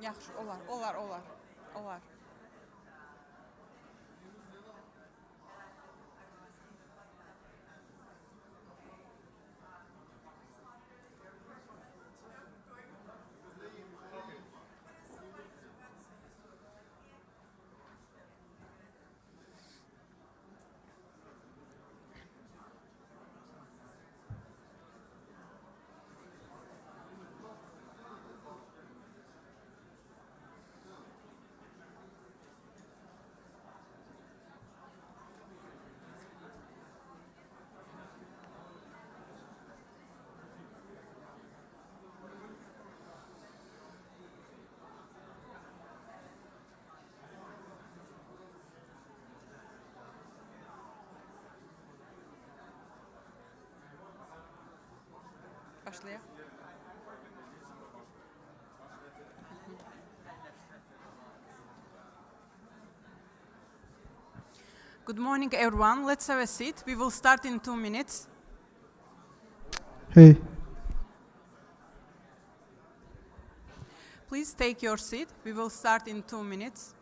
Yaxşı, olar. Başlayaq. Good morning, everyone. Let's have a seat. We will start in 2 minutes. Hey. Please take your seat. We will start in 2 minutes.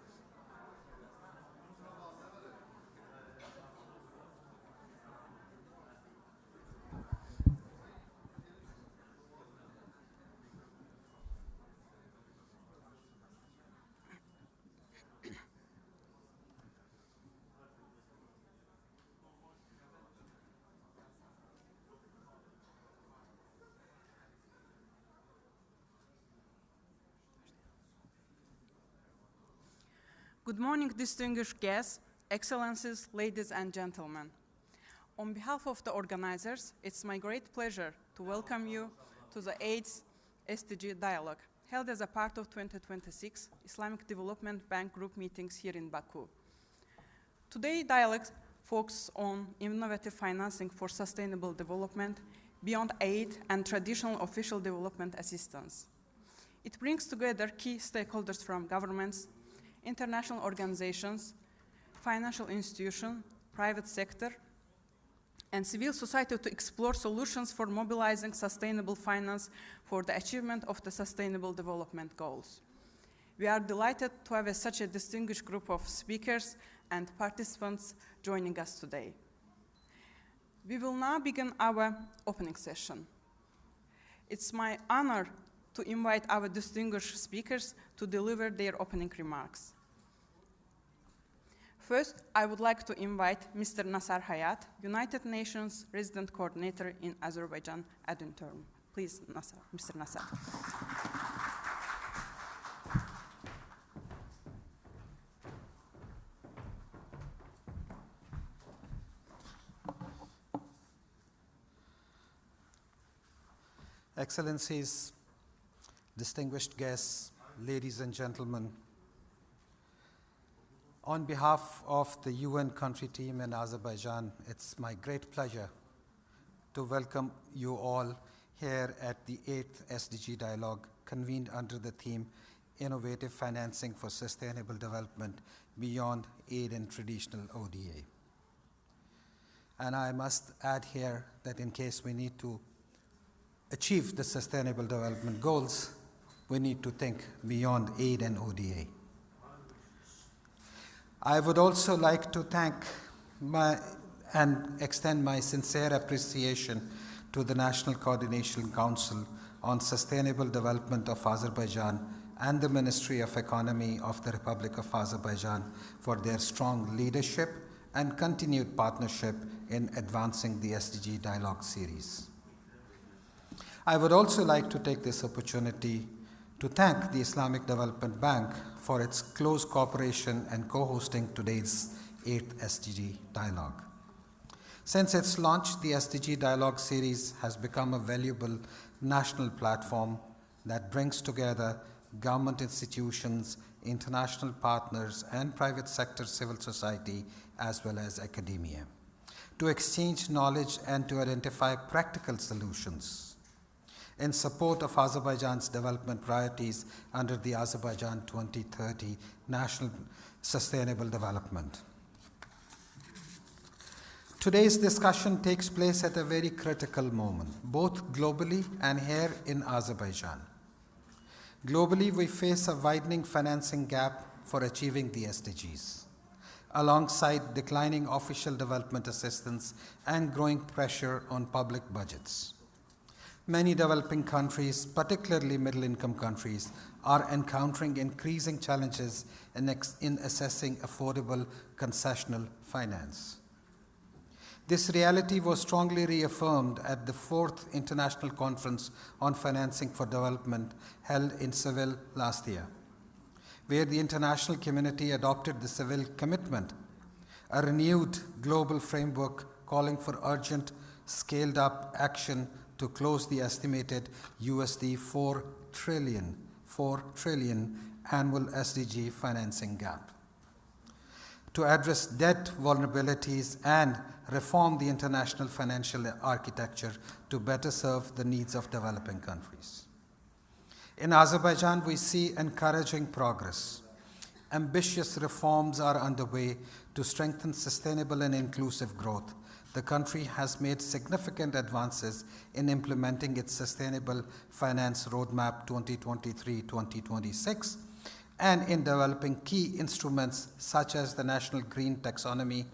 Good morning, distinguished guests, excellencies, ladies and gentlemen. On behalf of the organizers, it's my great pleasure to welcome you to the 8th SDG Dialogue, held as a part of 2026 Islamic Development Bank Group meetings here in Baku. Today, dialogue focuses on innovative financing for sustainable development beyond aid and traditional official development assistance. It brings together key stakeholders from governments, international organizations, financial institutions, private sector, and civil society to explore solutions for mobilizing sustainable finance for the achievement of the Sustainable Development Goals. We are delighted to have such a distinguished group of speakers and participants joining us today. We will now begin our opening session. It's my honor to invite our distinguished speakers to deliver their opening remarks. First, I would like to invite Mr. Nasar Hayat, United Nations Resident Coordinator in Azerbaijan ad interim. Please, Mr. Nasar. Excellencies, distinguished guests, ladies and gentlemen, on behalf of the UN country team in Azerbaijan, it's my great pleasure to welcome you all here at the 8th SDG Dialogue, convened under the theme Innovative Financing for Sustainable Development Beyond Aid and Traditional ODA. And I must add here that in case we need to achieve the Sustainable Development Goals, we need to think beyond aid and ODA. I would also like to thank and extend my sincere appreciation to the National Coordination Council on Sustainable Development of Azerbaijan and the Ministry of Economy of the Republic of Azerbaijan for their strong leadership and continued partnership in advancing the SDG Dialogue series. I would also like to take this opportunity to thank the Islamic Development Bank for its close cooperation and co-hosting today's 8th SDG Dialogue. Since its launch, the SDG Dialogue series has become a valuable national platform that brings together government institutions, international partners, and private sector civil society, as well as academia, to exchange knowledge and to identify practical solutions in support of Azerbaijan's development priorities under the Azerbaijan 2030 National Sustainable Development. Today's discussion takes place at a very critical moment, both globally and here in Azerbaijan. Globally, we face a widening financing gap for achieving the SDGs, alongside declining official development assistance and growing pressure on public budgets. Many developing countries, particularly middle-income countries, are encountering increasing challenges in assessing affordable concessional finance. This reality was strongly reaffirmed at the 4th International Conference on Financing for Development held in Seville last year, where the international community adopted the Seville Commitment, a renewed global framework calling for urgent, scaled-up action to close the estimated USD 4 trillion annual SDG financing gap, to address debt vulnerabilities and reform the international financial architecture to better serve the needs of developing countries. In Azerbaijan, we see encouraging progress. Ambitious reforms are underway to strengthen sustainable and inclusive growth. The country has made significant advances in implementing its Sustainable Finance Roadmap 2023-2026 and in developing key instruments such as the National Green Taxonomy,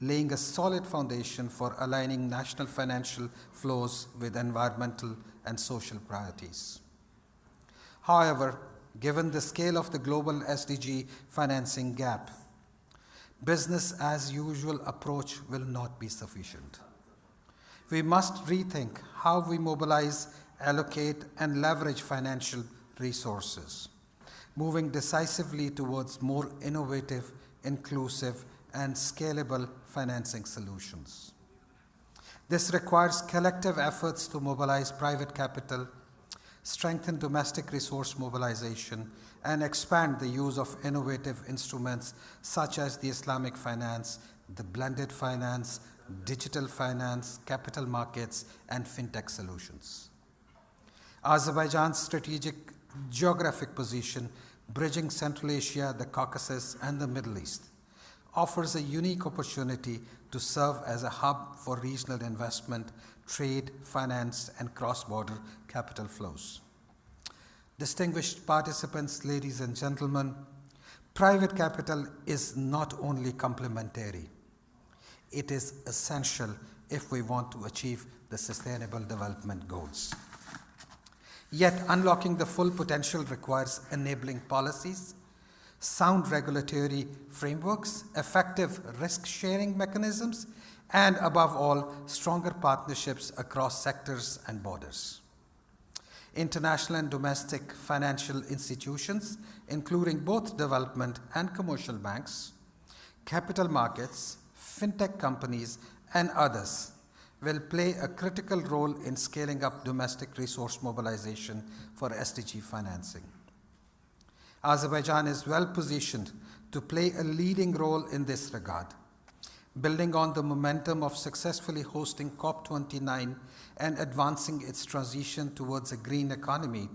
laying a solid foundation for aligning national financial flows with environmental and social priorities. However, given the scale of the global SDG financing gap, business as usual approach will not be sufficient. We must rethink how we mobilize, allocate, and leverage financial resources, moving decisively towards more innovative, inclusive, and scalable financing solutions. This requires collective efforts to mobilize private capital, strengthen domestic resource mobilization, and expand the use of innovative instruments such as the Islamic finance, the blended finance, digital finance, capital markets, and fintech solutions. Azerbaijan's strategic geographic position, bridging Central Asia, the Caucasus, and the Middle East, offers a unique opportunity to serve as a hub for regional investment, trade, finance, and cross-border capital flows. Distinguished participants, ladies and gentlemen, private capital is not only complementary, it is essential if we want to achieve the Sustainable Development Goals. Yet, unlocking the full potential requires enabling policies, sound regulatory frameworks, effective risk-sharing mechanisms, and above all, stronger partnerships across sectors and borders. International and domestic financial institutions, including both development and commercial banks, capital markets, fintech companies, and others, will play a critical role in scaling up domestic resource mobilization for SDG financing. Azerbaijan is well positioned to play a leading role in this regard. Building on the momentum of successfully hosting COP29 and advancing its transition towards a green economy,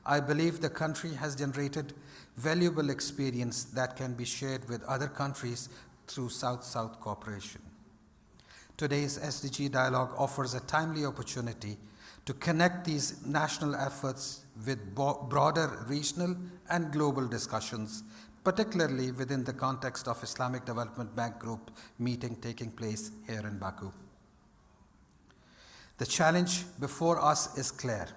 I believe the country has generated valuable experience that can be shared with other countries through South-South cooperation. Today's SDG dialogue offers a timely opportunity to connect these national efforts with broader regional and global discussions, particularly within the context of Islamic Development Bank Group meeting taking place here in Baku. The challenge before us is clear.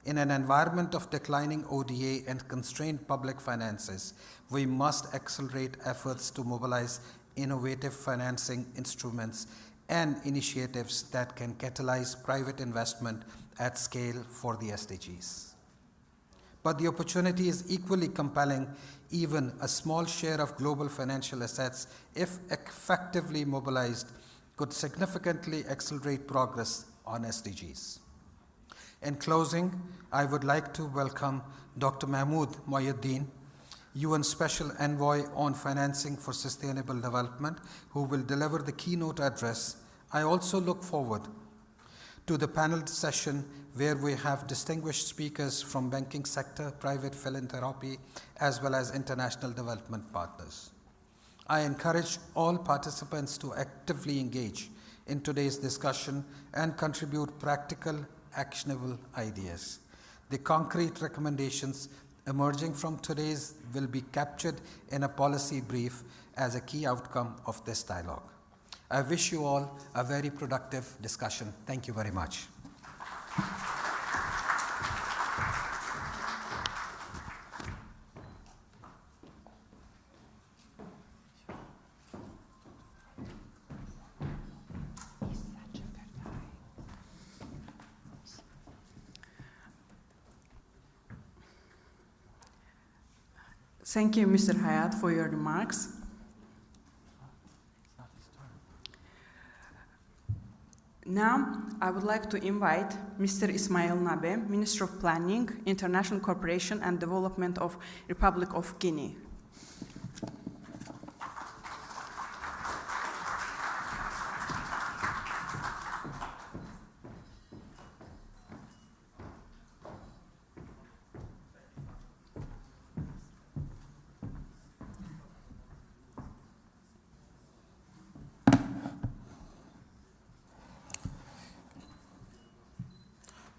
In an environment of declining ODA and constrained public finances, we must accelerate efforts to mobilize innovative financing instruments and initiatives that can catalyze private investment at scale for the SDGs. But the opportunity is equally compelling. Even a small share of global financial assets, if effectively mobilized, could significantly accelerate progress on SDGs. In closing, I would like to welcome Dr. Mahmoud Mohyuddin, UN Special Envoy on Financing for Sustainable Development, who will deliver the keynote address. I also look forward to the panel session where we have distinguished speakers from banking sector, private philanthropy, as well as international development partners. I encourage all participants to actively engage in today's discussion and contribute practical, actionable ideas. The concrete recommendations emerging from today's will be captured in a policy brief as a key outcome of this dialogue. I wish you all a very productive discussion. Thank you very much. Thank you, Mr. Hayat, for your remarks. Now, I would like to invite Mr. Ismail Nabe, Minister of Planning, International Cooperation and Development of Republic of Guinea.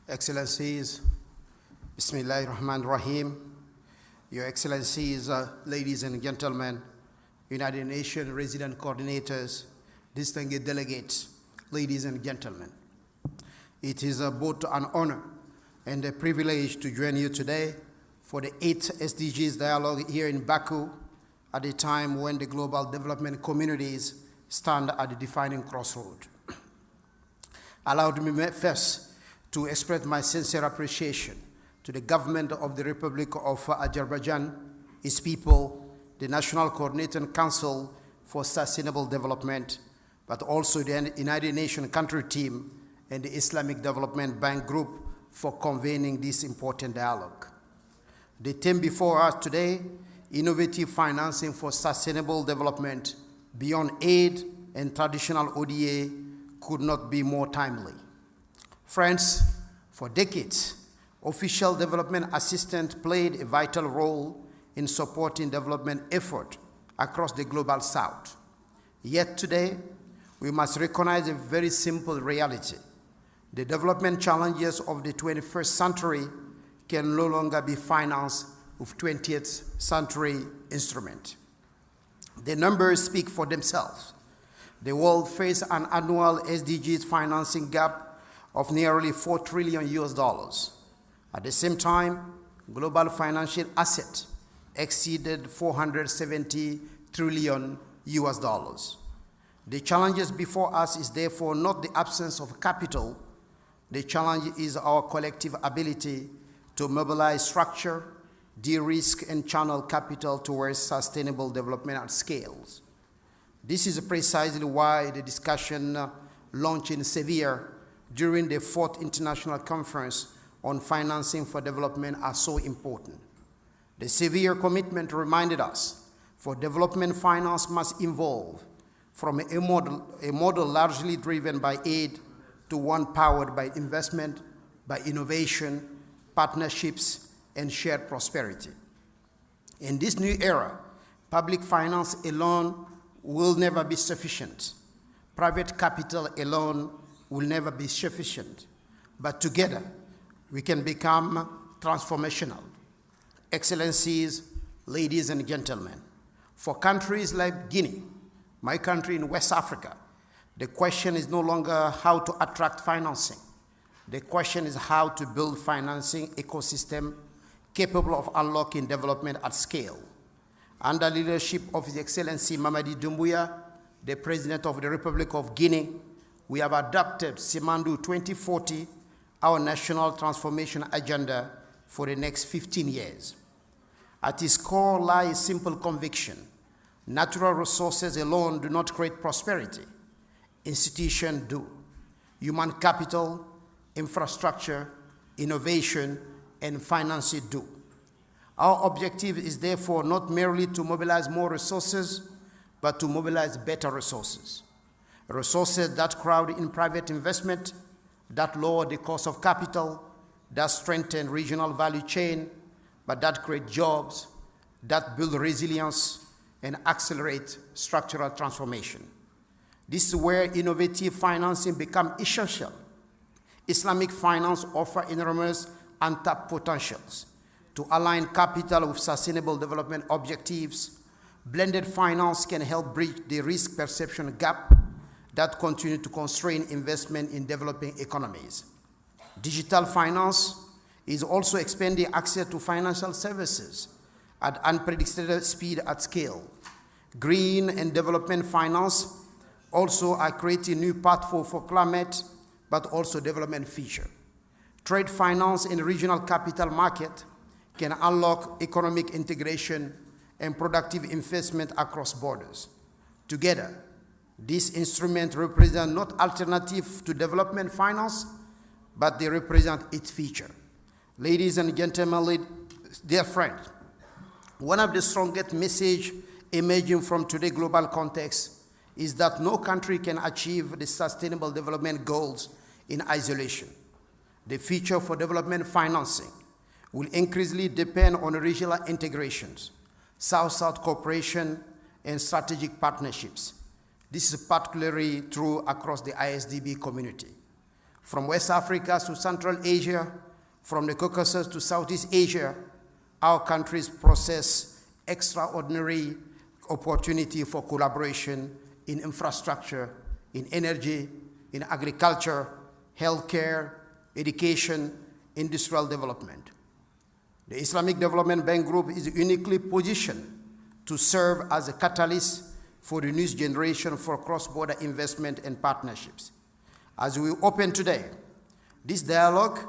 Excellencies, Bismillahir Rahmanir Rahim, Your Excellencies, ladies and gentlemen, United Nations resident coordinators, distinguished delegates, ladies and gentlemen. It is both an honor and a privilege to join you today for the 8th SDGs dialogue here in Baku at a time when the global development communities stand at the defining crossroad. Allow me first to express my sincere appreciation to the government of the Republic of Azerbaijan, its people, the National Coordinating Council for Sustainable Development, but also the United Nations country team and the Islamic Development Bank Group for convening this important dialogue. The theme before us today, innovative financing for sustainable development beyond aid and traditional ODA, could not be more timely. Friends, for decades, official development assistance played a vital role in supporting development effort across the global south. Yet today, we must recognize a very simple reality. The development challenges of the 21st century can no longer be financed with 20th century instruments. The numbers speak for themselves. The world faces an annual SDGs financing gap of nearly $4 trillion. At the same time, global financial assets exceeded $470 trillion. The challenges before us is therefore not the absence of capital. The challenge is our collective ability to mobilize structure, de-risk, and channel capital towards sustainable development at scales. This is precisely why the discussion launched in Seville during the 4th International Conference on Financing for Development are so important. The Seville commitment reminded us for development finance must evolve from a model largely driven by aid to one powered by investment, by innovation, partnerships, and shared prosperity. In this new era, public finance alone will never be sufficient. Private capital alone will never be sufficient, but together we can become transformational. Excellencies, ladies and gentlemen, for countries like Guinea, my country in West Africa, the question is no longer how to attract financing. The question is how to build financing ecosystem capable of unlocking development at scale. Under leadership of His Excellency Mamadi Doumbouya, the President of the Republic of Guinea, we have adopted Simandu 2040, our national transformation agenda for the next 15 years. At its core lies simple conviction. Natural resources alone do not create prosperity. Institutions do. Human capital, infrastructure, innovation, and finance do. Our objective is therefore not merely to mobilize more resources, but to mobilize better resources. Resources that crowd in private investment, that lower the cost of capital, that strengthen regional value chain, but that create jobs, that build resilience, and accelerate structural transformation. This is where innovative financing becomes essential. Islamic finance offers enormous untapped potentials, to align capital with sustainable development objectives. Blended finance can help bridge the risk perception gap that continue to constrain investment in developing economies. Digital finance is also expanding access to financial services at unprecedented speed at scale. Green and development finance also are creating new pathways for climate, but also development feature. Trade finance and regional capital market can unlock economic integration and productive investment across borders. Together, these instruments represent not alternative to development finance, but they represent its feature. Ladies and gentlemen, dear friends, one of the strongest messages emerging from today's global context is that no country can achieve the sustainable development goals in isolation. The future for development financing will increasingly depend on regional integrations, South-South cooperation, and strategic partnerships. This is particularly true across the ISDB community. From West Africa to Central Asia, from the Caucasus to Southeast Asia, our countries possess extraordinary opportunity for collaboration in infrastructure, in energy, in agriculture, healthcare, education, industrial development. The Islamic Development Bank Group is uniquely positioned to serve as a catalyst for the next generation for cross-border investment and partnerships. As we open today, this dialogue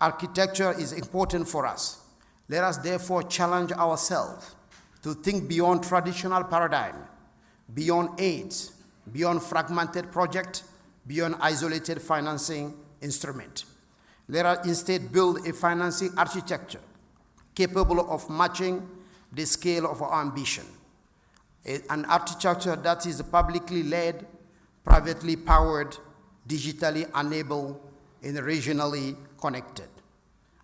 architecture is important for us. Let us therefore challenge ourselves to think beyond traditional paradigm, beyond aids, beyond fragmented project, beyond isolated financing instrument. Let us instead build a financing architecture capable of matching the scale of our ambition. An architecture that is publicly led, privately powered, digitally enabled, and regionally connected.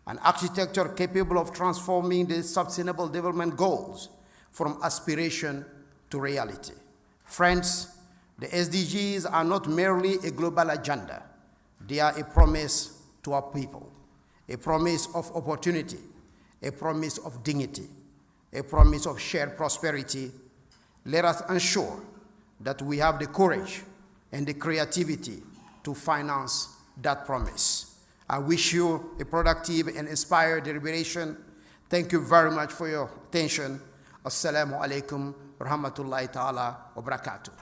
An architecture capable of transforming the sustainable development goals from aspiration to reality. Friends, the SDGs are not merely a global agenda. They are a promise to our people, a promise of opportunity, a promise of dignity, a promise of shared prosperity. Let us ensure that we have the courage and the creativity to finance that promise. I wish you a productive and inspired deliberation. Thank you very much for your attention. Assalamu alaikum wa rahmatullahi ta'ala wa barakatuh.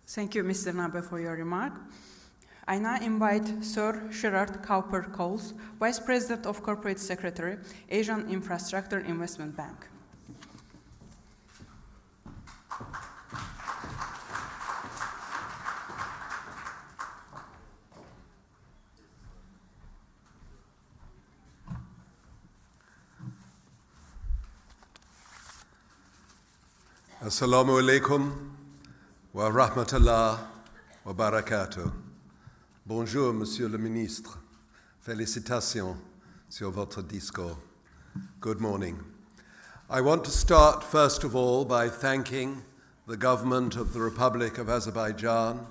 Thank you, Mr. Nabe, for your remark. I now invite Sir Gerard Cowper-Coles, Vice President of Corporate Secretary, Asian Infrastructure Investment Bank. Assalamu alaikum wa rahmatullah wa barakatuh. Bonjour, Monsieur le Ministre. Félicitations sur votre discours. Good morning. I want to start, first of all, by thanking the government of the Republic of Azerbaijan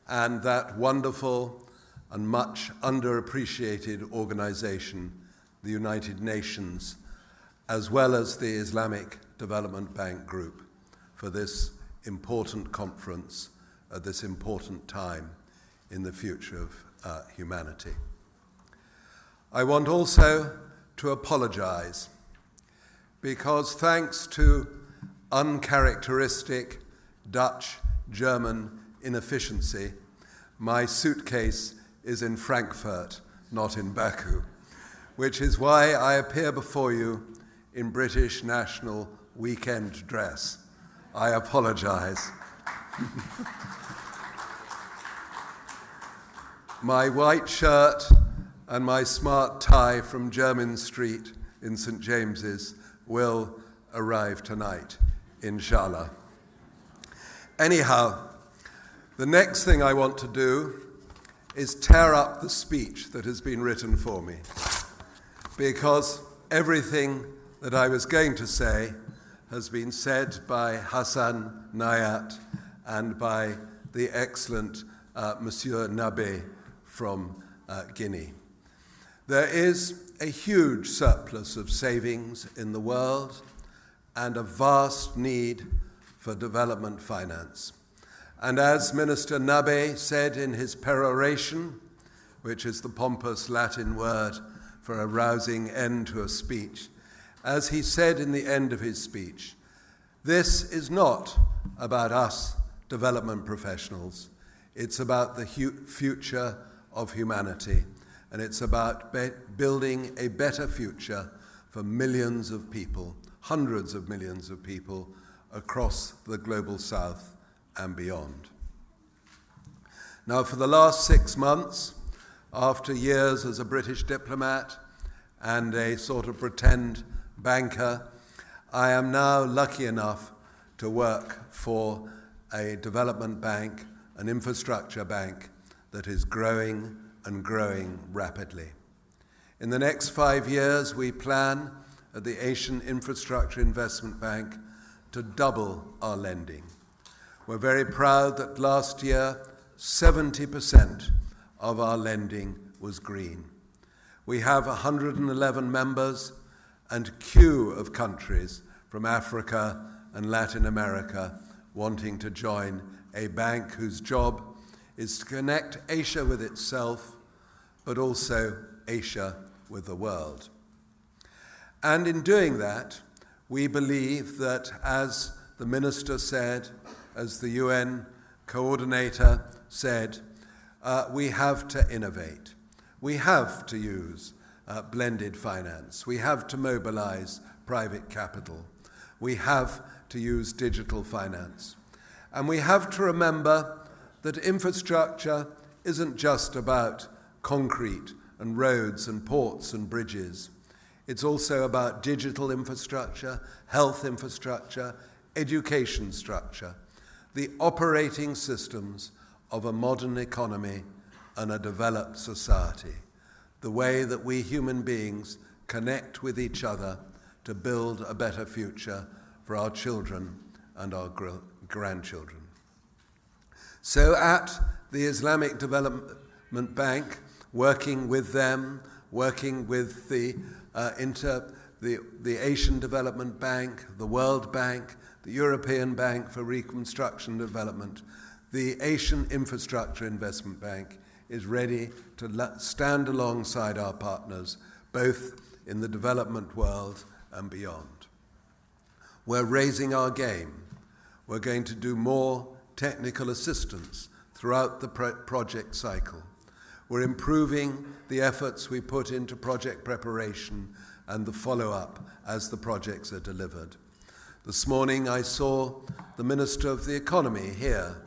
and that wonderful and much underappreciated organization, the United Nations, as well as the Islamic Development Bank Group, for this important conference at this important time in the future of humanity. I want also to apologize because thanks to uncharacteristic Dutch-German inefficiency, my suitcase is in Frankfurt, not in Baku, which is why I appear before you in British national weekend dress. I apologize. My white shirt and my smart tie from Jermyn Street in St. James's will arrive tonight, inshallah. Anyhow, the next thing I want to do is tear up the speech that has been written for me, because everything that I was going to say has been said by Hassan Nayat and by the excellent Monsieur Nabe from Guinea. There is a huge surplus of savings in the world and a vast need for development finance. And as Minister Nabe said in his peroration, which is the pompous Latin word for a rousing end to a speech, as he said in the end of his speech, this is not about us development professionals. It's about the future of humanity, and it's about building a better future for millions of people, hundreds of millions of people across the global south and beyond. Now, for the last 6 months, after years as a British diplomat and a sort of pretend banker, I am now lucky enough to work for a development bank, an infrastructure bank that is growing and growing rapidly. In the next 5 years, we plan at the Asian Infrastructure Investment Bank to double our lending. We're very proud that last year, 70% of our lending was green. We have 111 members and a queue of countries from Africa and Latin America wanting to join a bank whose job is to connect Asia with itself, but also Asia with the world. And in doing that, we believe that, as the minister said, as the UN coordinator said, we have to innovate. We have to use blended finance. We have to mobilize private capital. We have to use digital finance. And we have to remember that infrastructure isn't just about concrete and roads and ports and bridges. It's also about digital infrastructure, health infrastructure, education structure, the operating systems of a modern economy and a developed society, the way that we human beings connect with each other to build a better future for our children and our grandchildren. So at the Islamic Development Bank, working with them, working with the Asian Development Bank, the World Bank, the European Bank for Reconstruction and Development, the Asian Infrastructure Investment Bank is ready to stand alongside our partners, both in the development world and beyond. We're raising our game. We're going to do more technical assistance throughout the project cycle. We're improving the efforts we put into project preparation and the follow-up as the projects are delivered. This morning I saw the Minister of the Economy here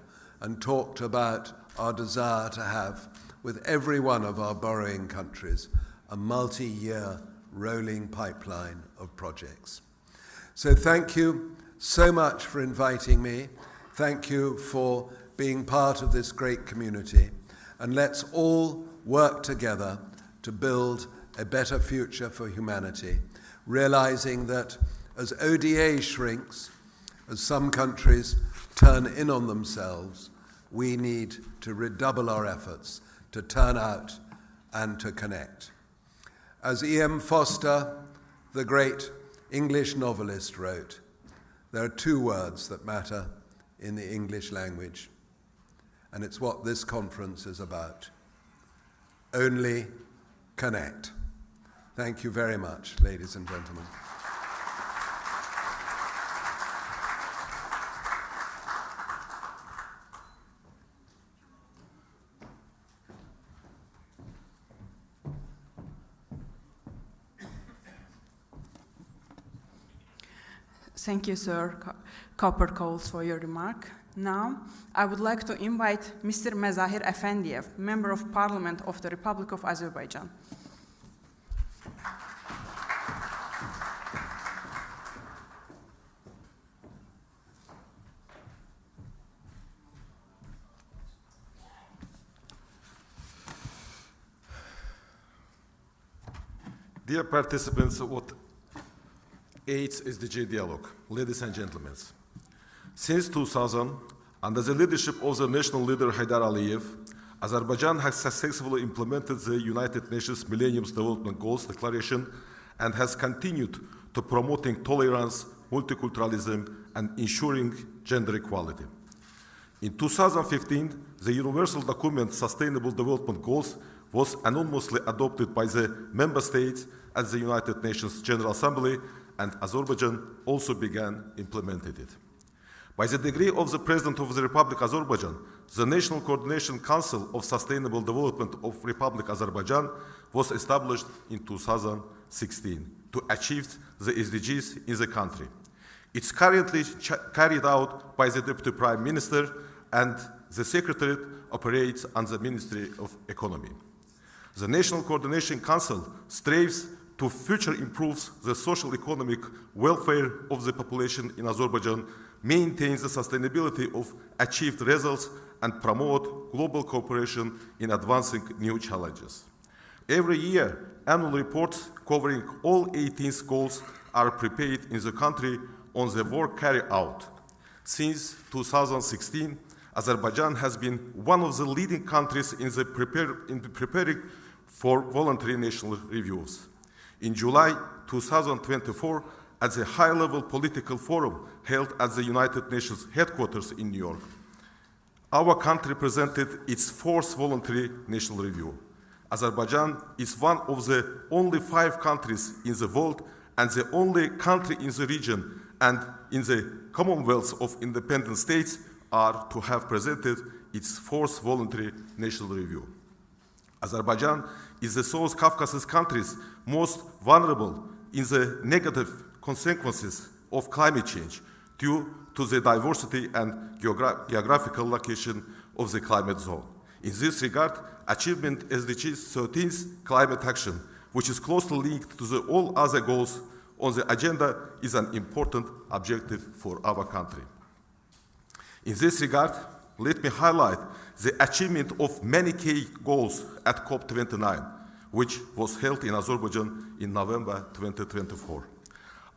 and talked about our desire to have, with every one of our borrowing countries, a multi-year rolling pipeline of projects. So thank you so much for inviting me. Thank you for being part of this great community. And let's all work together to build a better future for humanity, realizing that as ODA shrinks, as some countries turn in on themselves, we need to redouble our efforts to turn out and to connect. As E.M. Foster, the great English novelist, wrote, there are 2 words that matter in the English language, and it's what this conference is about. Only connect. Thank you very much, ladies and gentlemen. Thank you, Sir Coppercoles, for your remark. Now, I would like to invite Mr. Mezahir Efendiev, Member of Parliament of the Republic of Azerbaijan. Dear participants of 8th SDG Dialogue, ladies and gentlemen, since 2000, under the leadership of the national leader Haydar Aliyev, Azerbaijan has successfully implemented the United Nations Millennium Development Goals Declaration and has continued to promoting tolerance, multiculturalism, and ensuring gender equality. In 2015, the Universal Document Sustainable Development Goals was unanimously adopted by the member states at the United Nations General Assembly, and Azerbaijan also began implementing it. By the decree of the President of the Republic of Azerbaijan, the National Coordination Council of Sustainable Development of Republic Azerbaijan was established in 2016 to achieve the SDGs in the country. It's currently carried out by the Deputy Prime Minister, and the Secretariat operates under the Ministry of Economy. The National Coordination Council strives to further improve the social economic welfare of the population in Azerbaijan, maintains the sustainability of achieved results, and promote global cooperation in advancing new challenges. Every year, annual reports covering all 18 goals are prepared in the country on the work carried out. Since 2016, Azerbaijan has been one of the leading countries in preparing for voluntary national reviews. In July 2024, at the high-level political forum held at the United Nations headquarters in New York, our country presented its fourth voluntary national review. Azerbaijan is one of the only 5 countries in the world and the only country in the region and in the Commonwealth of Independent States are to have presented its fourth voluntary national review. Azerbaijan is the South Caucasus countries most vulnerable in the negative consequences of climate change due to the diversity and geographical location of the climate zone. In this regard, achievement SDG 13's climate action, which is closely linked to all other goals on the agenda, is an important objective for our country. In this regard, let me highlight the achievement of many key goals at COP29, which was held in Azerbaijan in November 2024.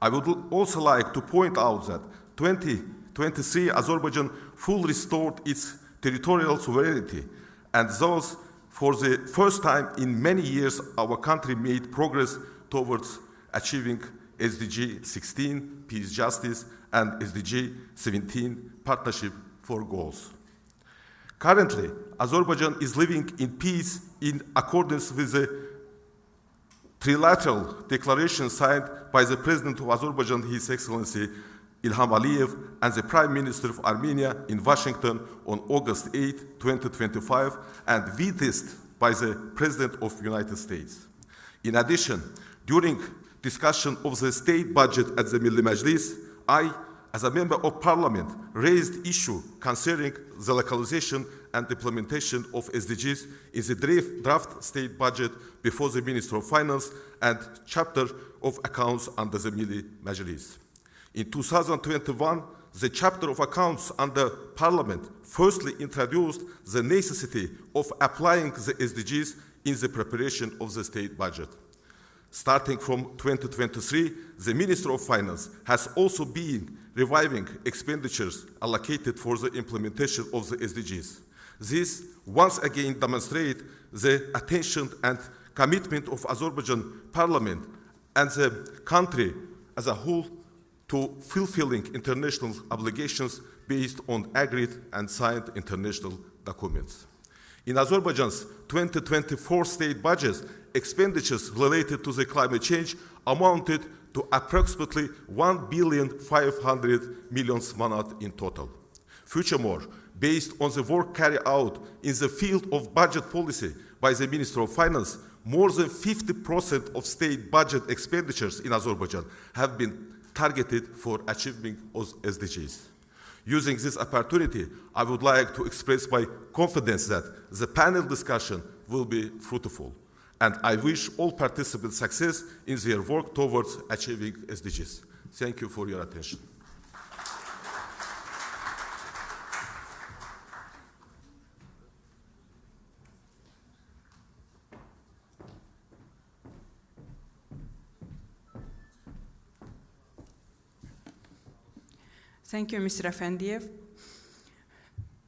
I would also like to point out that 2023 Azerbaijan fully restored its territorial sovereignty, and thus, for the first time in many years, our country made progress towards achieving SDG 16, peace, justice, and SDG 17, partnership for goals. Currently, Azerbaijan is living in peace in accordance with the trilateral declaration signed by the President of Azerbaijan, His Excellency Ilham Aliyev, and the Prime Minister of Armenia in Washington on August 8, 2025, and vetoed by the President of the United States. In addition, during discussion of the state budget at the Milli Majlis, I, as a member of parliament, raised issue concerning the localization and implementation of SDGs in the draft state budget before the Minister of Finance and chapter of accounts under the Milli Majlis. In 2021, the chapter of accounts under parliament firstly introduced the necessity of applying the SDGs in the preparation of the state budget. Starting from 2023, the Minister of Finance has also been reviving expenditures allocated for the implementation of the SDGs. This once again demonstrates the attention and commitment of Azerbaijan parliament and the country as a whole to fulfilling international obligations based on agreed and signed international documents. In Azerbaijan's 2024 state budget, expenditures related to the climate change amounted to approximately 1,500 million manat in total. Furthermore, based on the work carried out in the field of budget policy by the Minister of Finance, more than 50% of state budget expenditures in Azerbaijan have been targeted for achieving SDGs. Using this opportunity, I would like to express my confidence that the panel discussion will be fruitful, and I wish all participants success in their work towards achieving SDGs. Thank you for your attention. Thank you, Mr. Efendiev.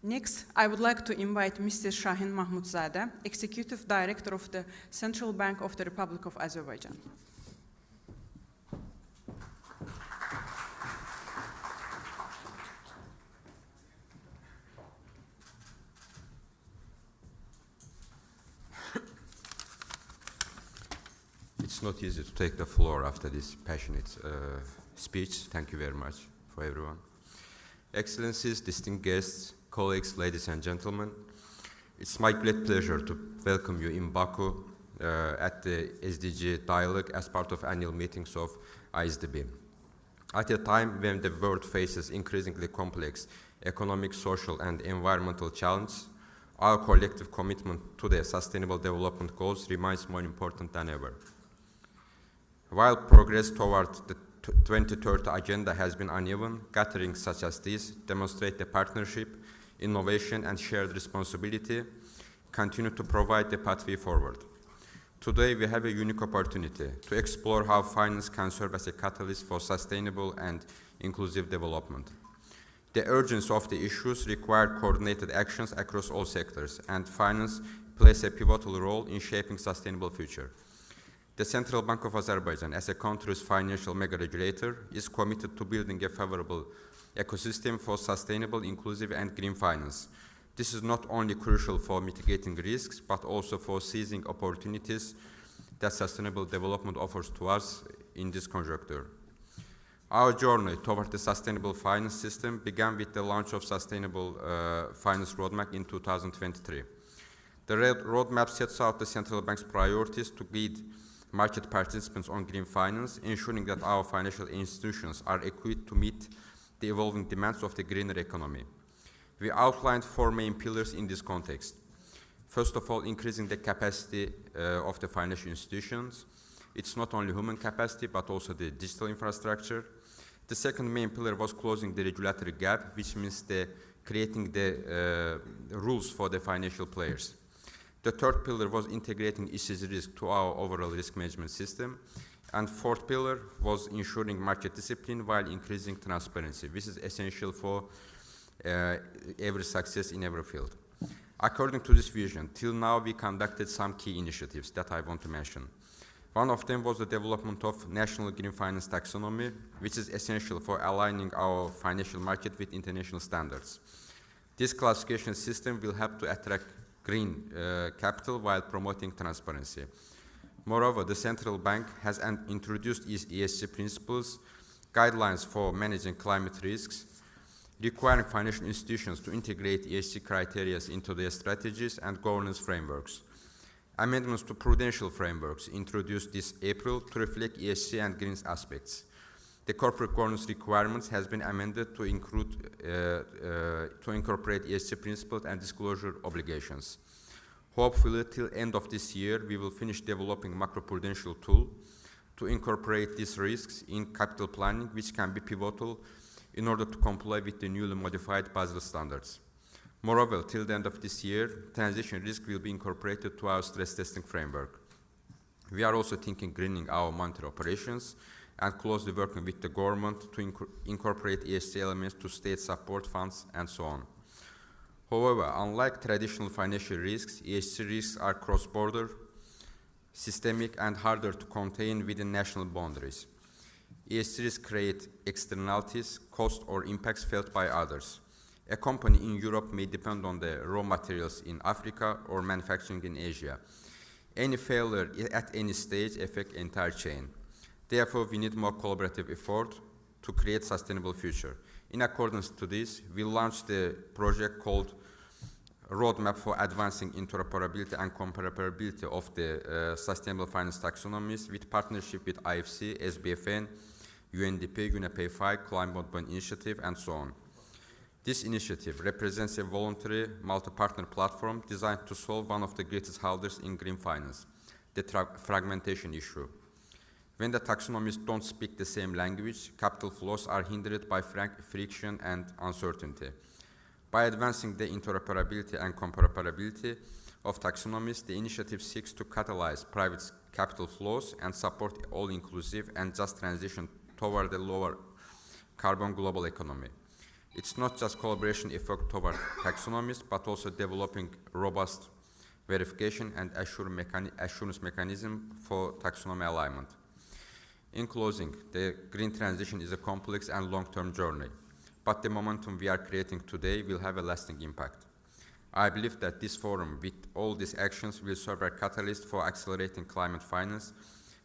Next, I would like to invite Mr. Shahin Mahmudzadeh, Executive Director of the Central Bank of the Republic of Azerbaijan. It's not easy to take the floor after this passionate speech. Thank you very much for everyone. Excellencies, distinguished guests, colleagues, ladies and gentlemen, it's my great pleasure to welcome you in Baku at the SDG dialogue as part of annual meetings of ISDB. At a time when the world faces increasingly complex economic, social, and environmental challenges, our collective commitment to the Sustainable Development Goals remains more important than ever. While progress toward the 2030 agenda has been uneven, gatherings such as these demonstrate the partnership, innovation, and shared responsibility continue to provide the pathway forward. Today, we have a unique opportunity to explore how finance can serve as a catalyst for sustainable and inclusive development. The urgency of the issues require coordinated actions across all sectors, and finance plays a pivotal role in shaping sustainable future. The Central Bank of Azerbaijan, as a country's financial mega-regulator, is committed to building a favorable ecosystem for sustainable, inclusive, and green finance. This is not only crucial for mitigating risks, but also for seizing opportunities that sustainable development offers to us in this conjuncture. Our journey toward the sustainable finance system began with the launch of Sustainable Finance Roadmap in 2023. The roadmap sets out the central bank's priorities to guide market participants on green finance, ensuring that our financial institutions are equipped to meet the evolving demands of the greener economy. We outlined 4 main pillars in this context. First of all, increasing the capacity of the financial institutions. It's not only human capacity, but also the digital infrastructure. The second main pillar was closing the regulatory gap, which means creating the rules for the financial players. The third pillar was integrating ESG risk to our overall risk management system. And fourth pillar was ensuring market discipline while increasing transparency, which is essential for every success in every field. According to this vision, till now we conducted some key initiatives that I want to mention. One of them was the development of National Green Finance Taxonomy, which is essential for aligning our financial market with international standards. This classification system will help to attract green capital while promoting transparency. Moreover, the central bank has introduced ESG principles, guidelines for managing climate risks, requiring financial institutions to integrate ESG criteria into their strategies and governance frameworks. Amendments to prudential frameworks introduced this April to reflect ESG and green aspects. The corporate governance requirements has been amended to incorporate ESG principles and disclosure obligations. Hopefully, till end of this year, we will finish developing macroprudential tool to incorporate these risks in capital planning, which can be pivotal in order to comply with the newly modified Basel standards. Moreover, till the end of this year, transition risk will be incorporated to our stress testing framework. We are also thinking greening our monetary operations and closely working with the government to incorporate ESG elements to state support funds and so on. However, unlike traditional financial risks, ESG risks are cross-border, systemic, and harder to contain within national boundaries. ESG risks create externalities, costs, or impacts felt by others. A company in Europe may depend on the raw materials in Africa or manufacturing in Asia. Any failure at any stage affects the entire chain. Therefore, we need more collaborative effort to create sustainable future. In accordance to this, we launched a project called Roadmap for Advancing Interoperability and Comparability of the Sustainable Finance Taxonomies with partnership with IFC, SBFN, UNDP, UNEP 5, Climate Bond Initiative, and so on. This initiative represents a voluntary multi-partner platform designed to solve one of the greatest hurdles in green finance, the fragmentation issue. When the taxonomies don't speak the same language, capital flows are hindered by friction and uncertainty. By advancing the interoperability and comparability of taxonomies, the initiative seeks to catalyze private capital flows and support all-inclusive and just transition toward a lower carbon global economy. It's not just collaboration effort toward taxonomies, but also developing robust verification and assurance mechanism for taxonomy alignment. In closing, the green transition is a complex and long-term journey, but the momentum we are creating today will have a lasting impact. I believe that this forum, with all these actions, will serve as a catalyst for accelerating climate finance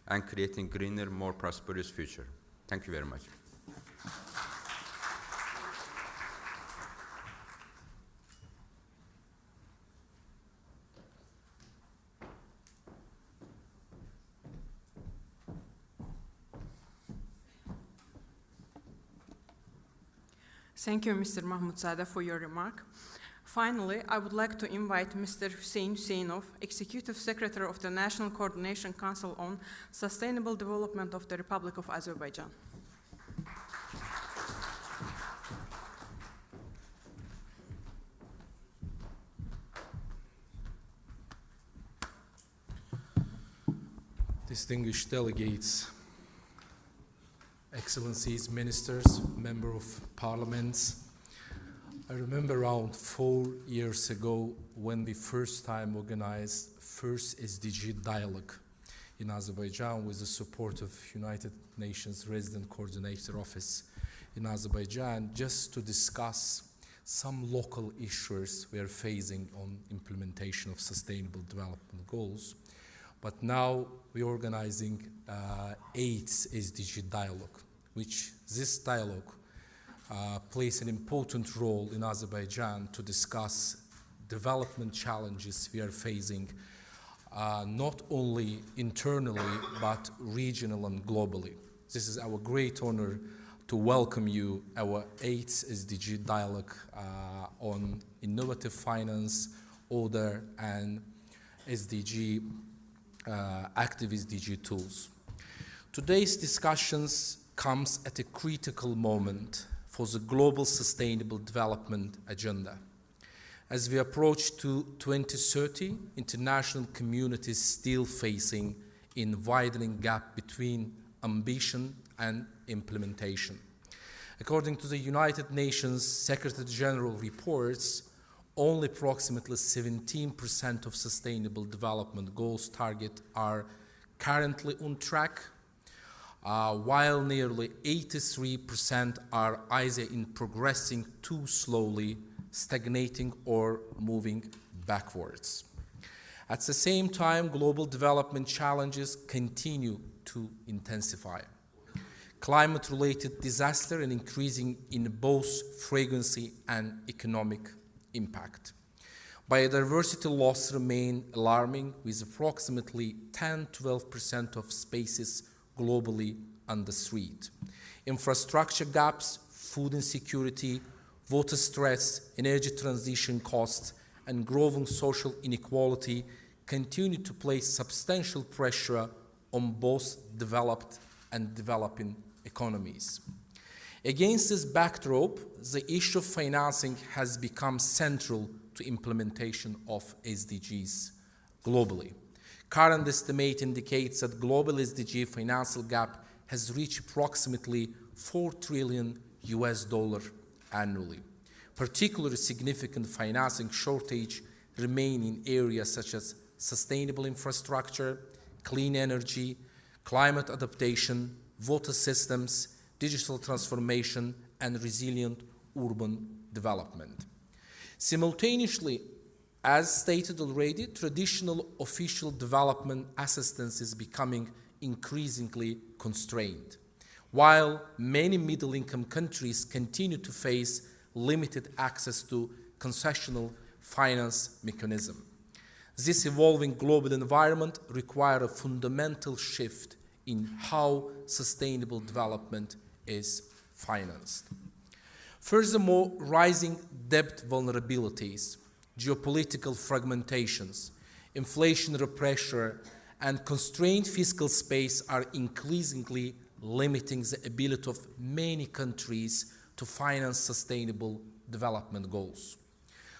and creating greener, more prosperous future. Thank you very much. Thank you, Mr. Mahmudzadeh, for your remark. Finally, I would like to invite Mr. Hussein Husseinov, Executive Secretary of the National Coordination Council on Sustainable Development of the Republic of Azerbaijan. Distinguished delegates, Excellencies, Ministers, Member of Parliaments, I remember around 4 years ago when we first time organized first SDG dialogue in Azerbaijan with the support of United Nations Resident Coordinator Office in Azerbaijan, just to discuss some local issues we are facing on implementation of sustainable development goals. But now we're organizing 8th SDG dialogue, which this dialogue plays an important role in Azerbaijan to discuss development challenges we are facing, not only internally, but regional and globally. This is our great honor to welcome you, our 8th SDG dialogue on innovative finance, ODA, and SDG, active SDG tools. Today's discussions comes at a critical moment for the global sustainable development agenda. As we approach to 2030, international community is still facing a widening gap between ambition and implementation. According to the United Nations Secretary General reports, only approximately 17% of sustainable development goals target are currently on track, while nearly 83% are either in progressing too slowly, stagnating, or moving backwards. At the same time, global development challenges continue to intensify. Climate-related disaster and increasing in both frequency and economic impact. Biodiversity loss remain alarming, with approximately 10-12% of species globally under threat. Infrastructure gaps, food insecurity, water stress, energy transition costs, and growing social inequality continue to place substantial pressure on both developed and developing economies. Against this backdrop, the issue of financing has become central to implementation of SDGs globally. Current estimate indicates that global SDG financial gap has reached approximately $4 trillion annually. Particularly significant financing shortage remain in areas such as sustainable infrastructure, clean energy, climate adaptation, water systems, digital transformation, and resilient urban development. Simultaneously, as stated already, traditional official development assistance is becoming increasingly constrained, while many middle-income countries continue to face limited access to concessional finance mechanism. This evolving global environment requires a fundamental shift in how sustainable development is financed. Furthermore, rising debt vulnerabilities, geopolitical fragmentations, inflationary pressure, and constrained fiscal space are increasingly limiting the ability of many countries to finance sustainable development goals.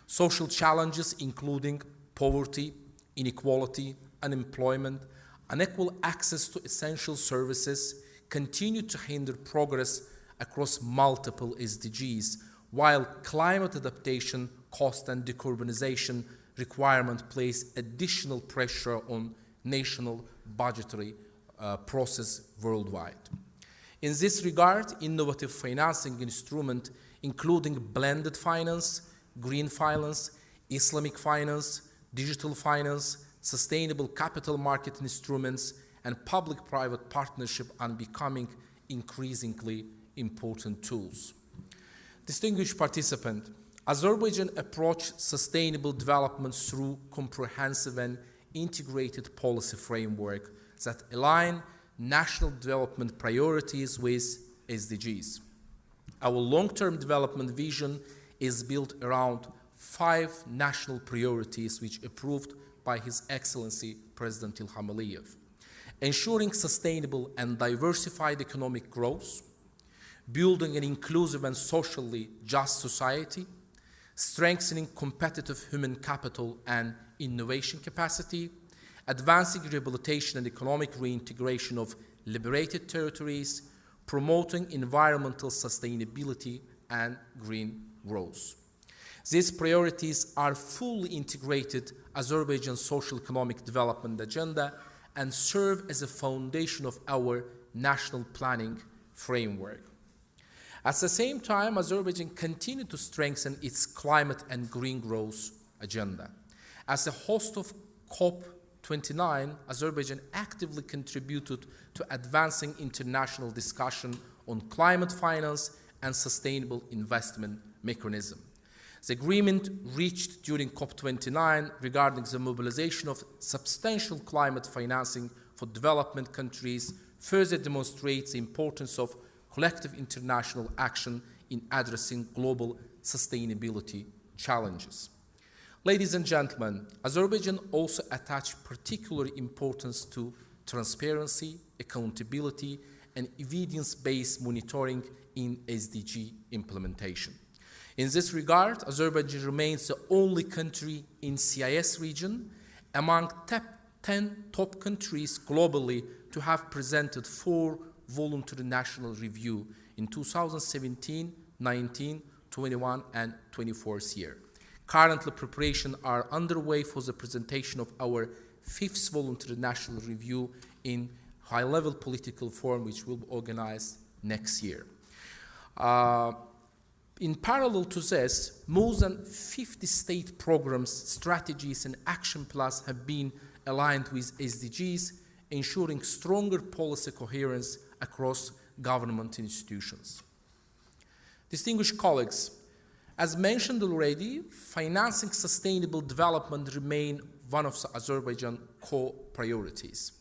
Social challenges, including poverty, inequality, unemployment, unequal access to essential services, continue to hinder progress across multiple SDGs, while climate adaptation, cost and decarbonization requirement place additional pressure on national budgetary process worldwide. In this regard, innovative financing instruments, including blended finance, green finance, Islamic finance, digital finance, sustainable capital market instruments, and public-private partnership are becoming increasingly important tools. Distinguished participant, Azerbaijan approached sustainable development through comprehensive and integrated policy framework that align national development priorities with SDGs. Our long-term development vision is built around 5 national priorities which approved by His Excellency President Ilham Aliyev: ensuring sustainable and diversified economic growth, building an inclusive and socially just society, strengthening competitive human capital and innovation capacity, advancing rehabilitation and economic reintegration of liberated territories, promoting environmental sustainability and green growth. These priorities are fully integrated Azerbaijan's social economic development agenda and serve as a foundation of our national planning framework. At the same time, Azerbaijan continued to strengthen its climate and green growth agenda. As a host of COP29, Azerbaijan actively contributed to advancing international discussion on climate finance and sustainable investment mechanism. The agreement reached during COP29 regarding the mobilization of substantial climate financing for development countries further demonstrates the importance of collective international action in addressing global sustainability challenges. Ladies and gentlemen, Azerbaijan also attached particular importance to transparency, accountability, and evidence-based monitoring in SDG implementation. In this regard, Azerbaijan remains the only country in CIS region among 10 top countries globally to have presented 4 voluntary national review in 2017, 19, 21, and 24th year. Currently, preparations are underway for the presentation of our 5th voluntary national review in high-level political forum, which will be organized next year. In parallel to this, more than 50 state programs, strategies, and action plans have been aligned with SDGs, ensuring stronger policy coherence across government institutions. Distinguished colleagues, as mentioned already, financing sustainable development remains one of the Azerbaijan core priorities.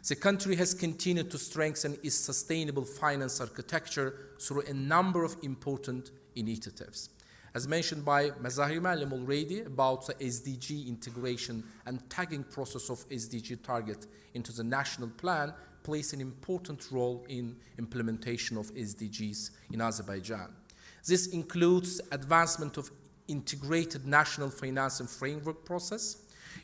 The country has continued to strengthen its sustainable finance architecture through a number of important initiatives. As mentioned by Mazahir Malim already about the SDG integration and tagging process of SDG target into the national plan plays an important role in implementation of SDGs in Azerbaijan. This includes advancement of integrated national financing framework process,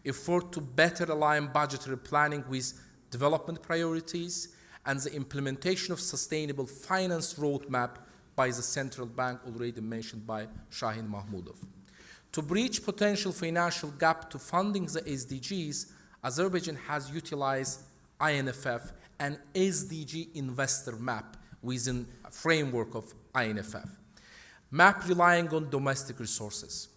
effort to better align budgetary planning with development priorities, and the implementation of sustainable finance roadmap by the central bank already mentioned by Shahin Mahmudov. To bridge potential financial gap to funding the SDGs, Azerbaijan has utilized INFF and SDG investor map within a framework of INFF. Map relying on domestic resources.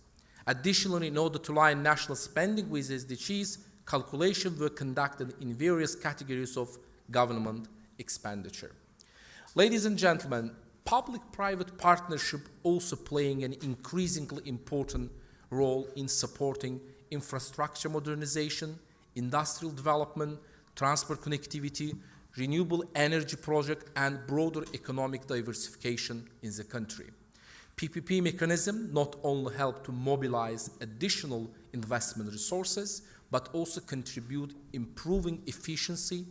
Additionally, in order to align national spending with SDGs, calculations were conducted in various categories of government expenditure. Ladies and gentlemen, public-private partnership also playing an increasingly important role in supporting infrastructure modernization, industrial development, transport connectivity, renewable energy project, and broader economic diversification in the country. PPP mechanism not only help to mobilize additional investment resources, but also contribute improving efficiency,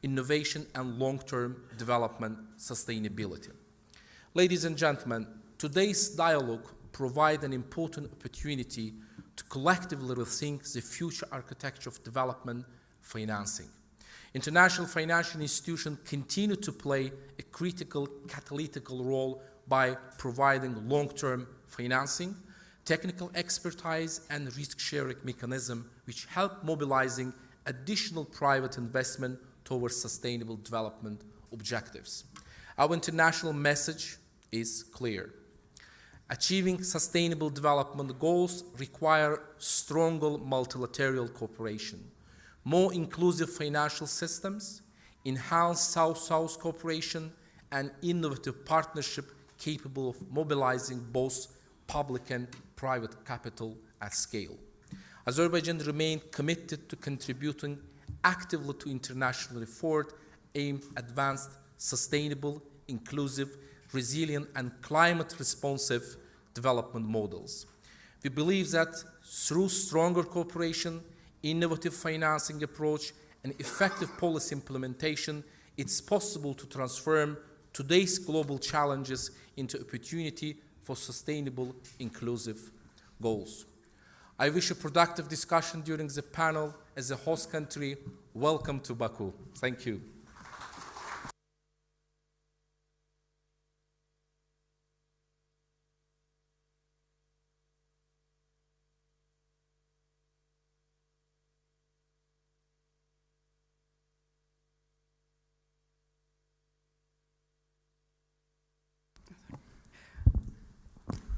innovation, and long-term development sustainability. Ladies and gentlemen, today's dialogue provides an important opportunity to collectively rethink the future architecture of development financing. International financial institutions continue to play a critical catalytic role by providing long-term financing, technical expertise, and risk-sharing mechanism which help mobilizing additional private investment towards sustainable development objectives. Our international message is clear. Achieving sustainable development goals require stronger multilateral cooperation, more inclusive financial systems, enhanced South-South cooperation, and innovative partnership capable of mobilizing both public and private capital at scale. Azerbaijan remains committed to contributing actively to international effort aimed at advanced, sustainable, inclusive, resilient, and climate-responsive development models. We believe that through stronger cooperation, innovative financing approach, and effective policy implementation, it's possible to transform today's global challenges into opportunity for sustainable, inclusive goals. I wish a productive discussion during the panel. As a host country, welcome to Baku. Thank you.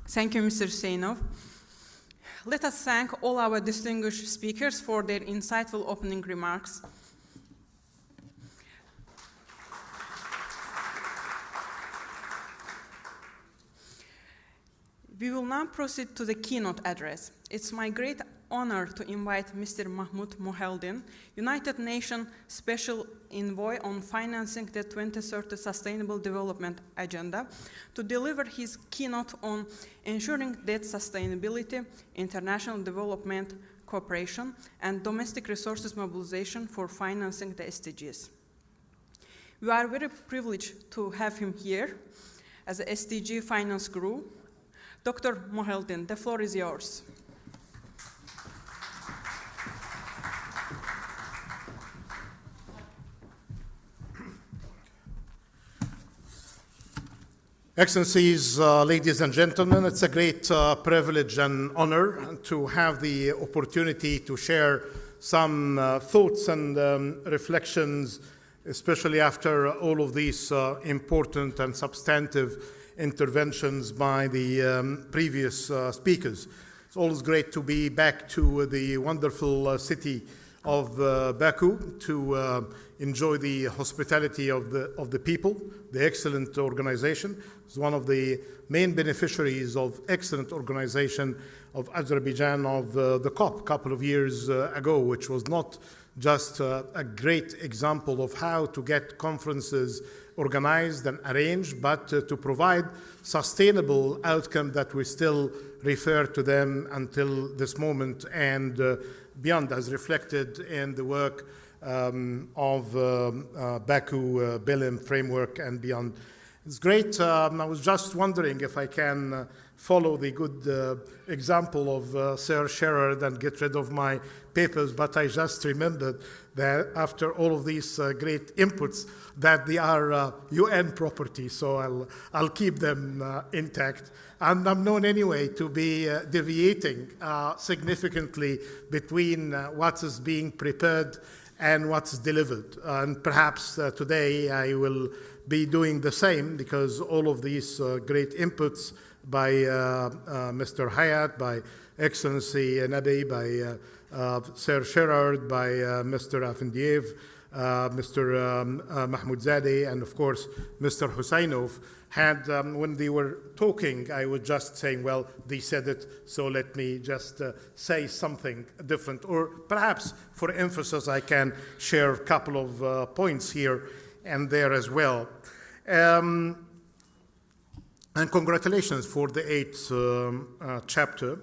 Thank you, Mr. Hüseyinov. Let us thank all our distinguished speakers for their insightful opening remarks. We will now proceed to the keynote address. It's my great honor to invite Mr. Mahmut Moheldin, United Nations Special Envoy on Financing the 2030 Sustainable Development Agenda, to deliver his keynote on ensuring that sustainability, international development cooperation, and domestic resources mobilization for financing the SDGs. We are very privileged to have him here as a SDG finance guru. Dr. Moheldin, the floor is yours. Excellencies, ladies and gentlemen, it's a great privilege and honor to have the opportunity to share some thoughts and reflections, especially after all of these important and substantive interventions by the previous speakers. It's always great to be back to the wonderful city of Baku to enjoy the hospitality of the people, the excellent organization. It's one of the main beneficiaries of excellent organization of Azerbaijan of the COP a couple of years ago, which was not just a great example of how to get conferences organized and arranged, but to provide sustainable outcome that we still refer to them until this moment and beyond, as reflected in the work of Baku Bilim framework and beyond. It's great. I was just wondering if I can follow the good example of Sir Sherard and get rid of my papers, but I just remembered that after all of these great inputs, that they are UN property, so I'll keep them intact. And I'm known anyway to be deviating significantly between what is being prepared and what's delivered. And perhaps today I will be doing the same, because all of these great inputs by Mr. Hayat, by Excellency Nabi, by Sir Sherard, by Mr. Afendiev, Mr. Mahmoudzadeh, and of course Mr. Hüseyinov had, when they were talking, I was just saying, well, they said it, so let me just say something different. Or perhaps for emphasis, I can share a couple of points here and there as well. And congratulations for the 8th chapter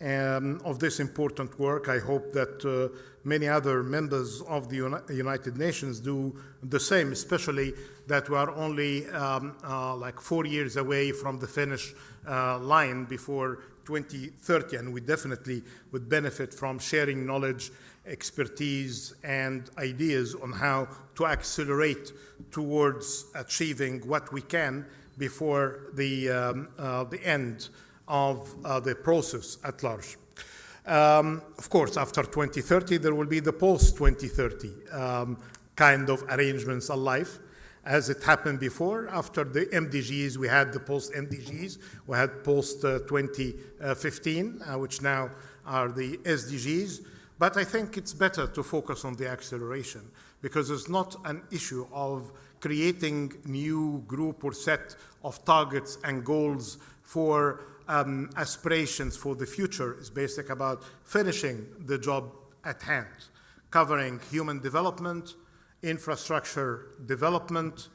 of this important work. I hope that many other members of the United Nations do the same, especially that we are only like 4 years away from the finish line before 2030, and we definitely would benefit from sharing knowledge, expertise, and ideas on how to accelerate towards achieving what we can before the end of the process at large. Of course, after 2030, there will be the post-2030 kind of arrangements alive, as it happened before. After the MDGs, we had the post-MDGs, we had post-2015, which now are the SDGs. But I think it's better to focus on the acceleration, because it's not an issue of creating new group or set of targets and goals for aspirations for the future. It's basically about finishing the job at hand, covering human development, infrastructure development,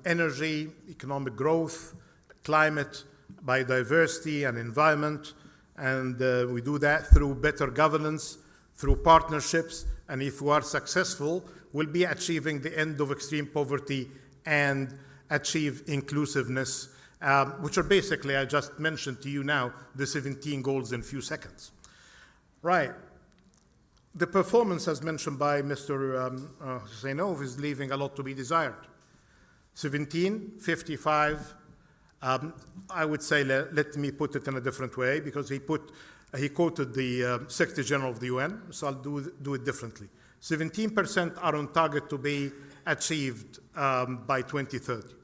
energy, economic growth, climate, biodiversity, and environment. And we do that through better governance, through partnerships, and if we are successful, we'll be achieving the end of extreme poverty and achieve inclusiveness, which are basically, I just mentioned to you now, the 17 goals in a few seconds. Right. The performance, as mentioned by Mr. Husseinov, is leaving a lot to be desired. 17, 55, I would say, let me put it in a different way, because he quoted the Secretary General of the UN, so I'll do it differently. 17% are on target to be achieved by 2030.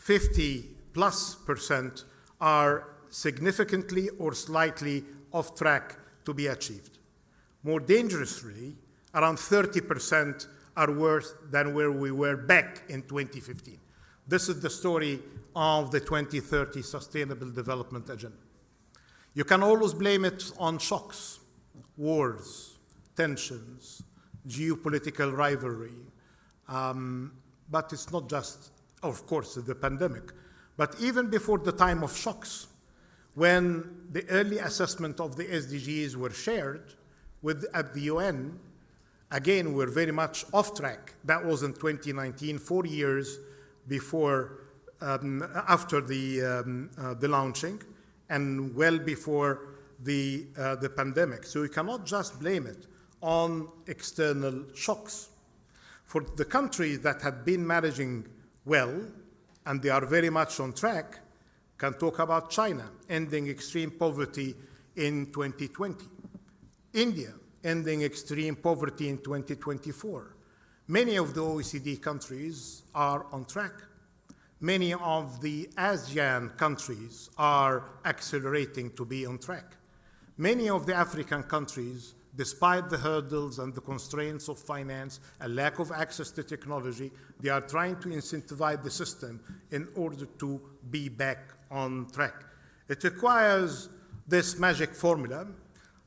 50+% are significantly or slightly off track to be achieved. More dangerously, around 30% are worse than where we were back in 2015. This is the story of the 2030 Sustainable Development Agenda. You can always blame it on shocks, wars, tensions, geopolitical rivalry, but it's not just, of course, the pandemic. But even before the time of shocks, when the early assessment of the SDGs were shared at the UN, again, we're very much off track. That was in 2019, 4 years before, after the launching, and well before the pandemic. So we cannot just blame it on external shocks. For the countries that had been managing well, and they are very much on track, can talk about China ending extreme poverty in 2020. India ending extreme poverty in 2024. Many of the OECD countries are on track. Many of the ASEAN countries are accelerating to be on track. Many of the African countries, despite the hurdles and the constraints of finance, a lack of access to technology, they are trying to incentivize the system in order to be back on track. It requires this magic formula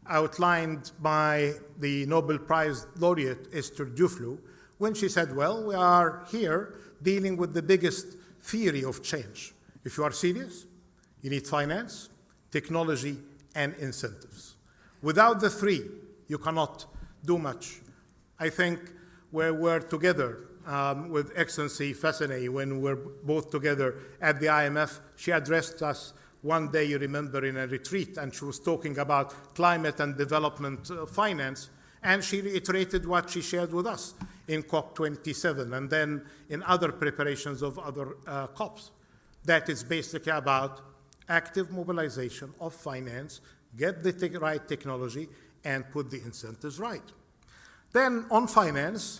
outlined by the Nobel Prize laureate Esther Duflo, when she said, well, we are here dealing with the biggest theory of change. If you are serious, you need finance, technology, and incentives. Without the three, you cannot do much. I think we were together with Excellency Fasene when we were both together at the IMF. She addressed us one day, you remember, in a retreat, and she was talking about climate and development finance, and she reiterated what she shared with us in COP27 and then in other preparations of other COPs. That is basically about active mobilization of finance, get the right technology, and put the incentives right. Then on finance,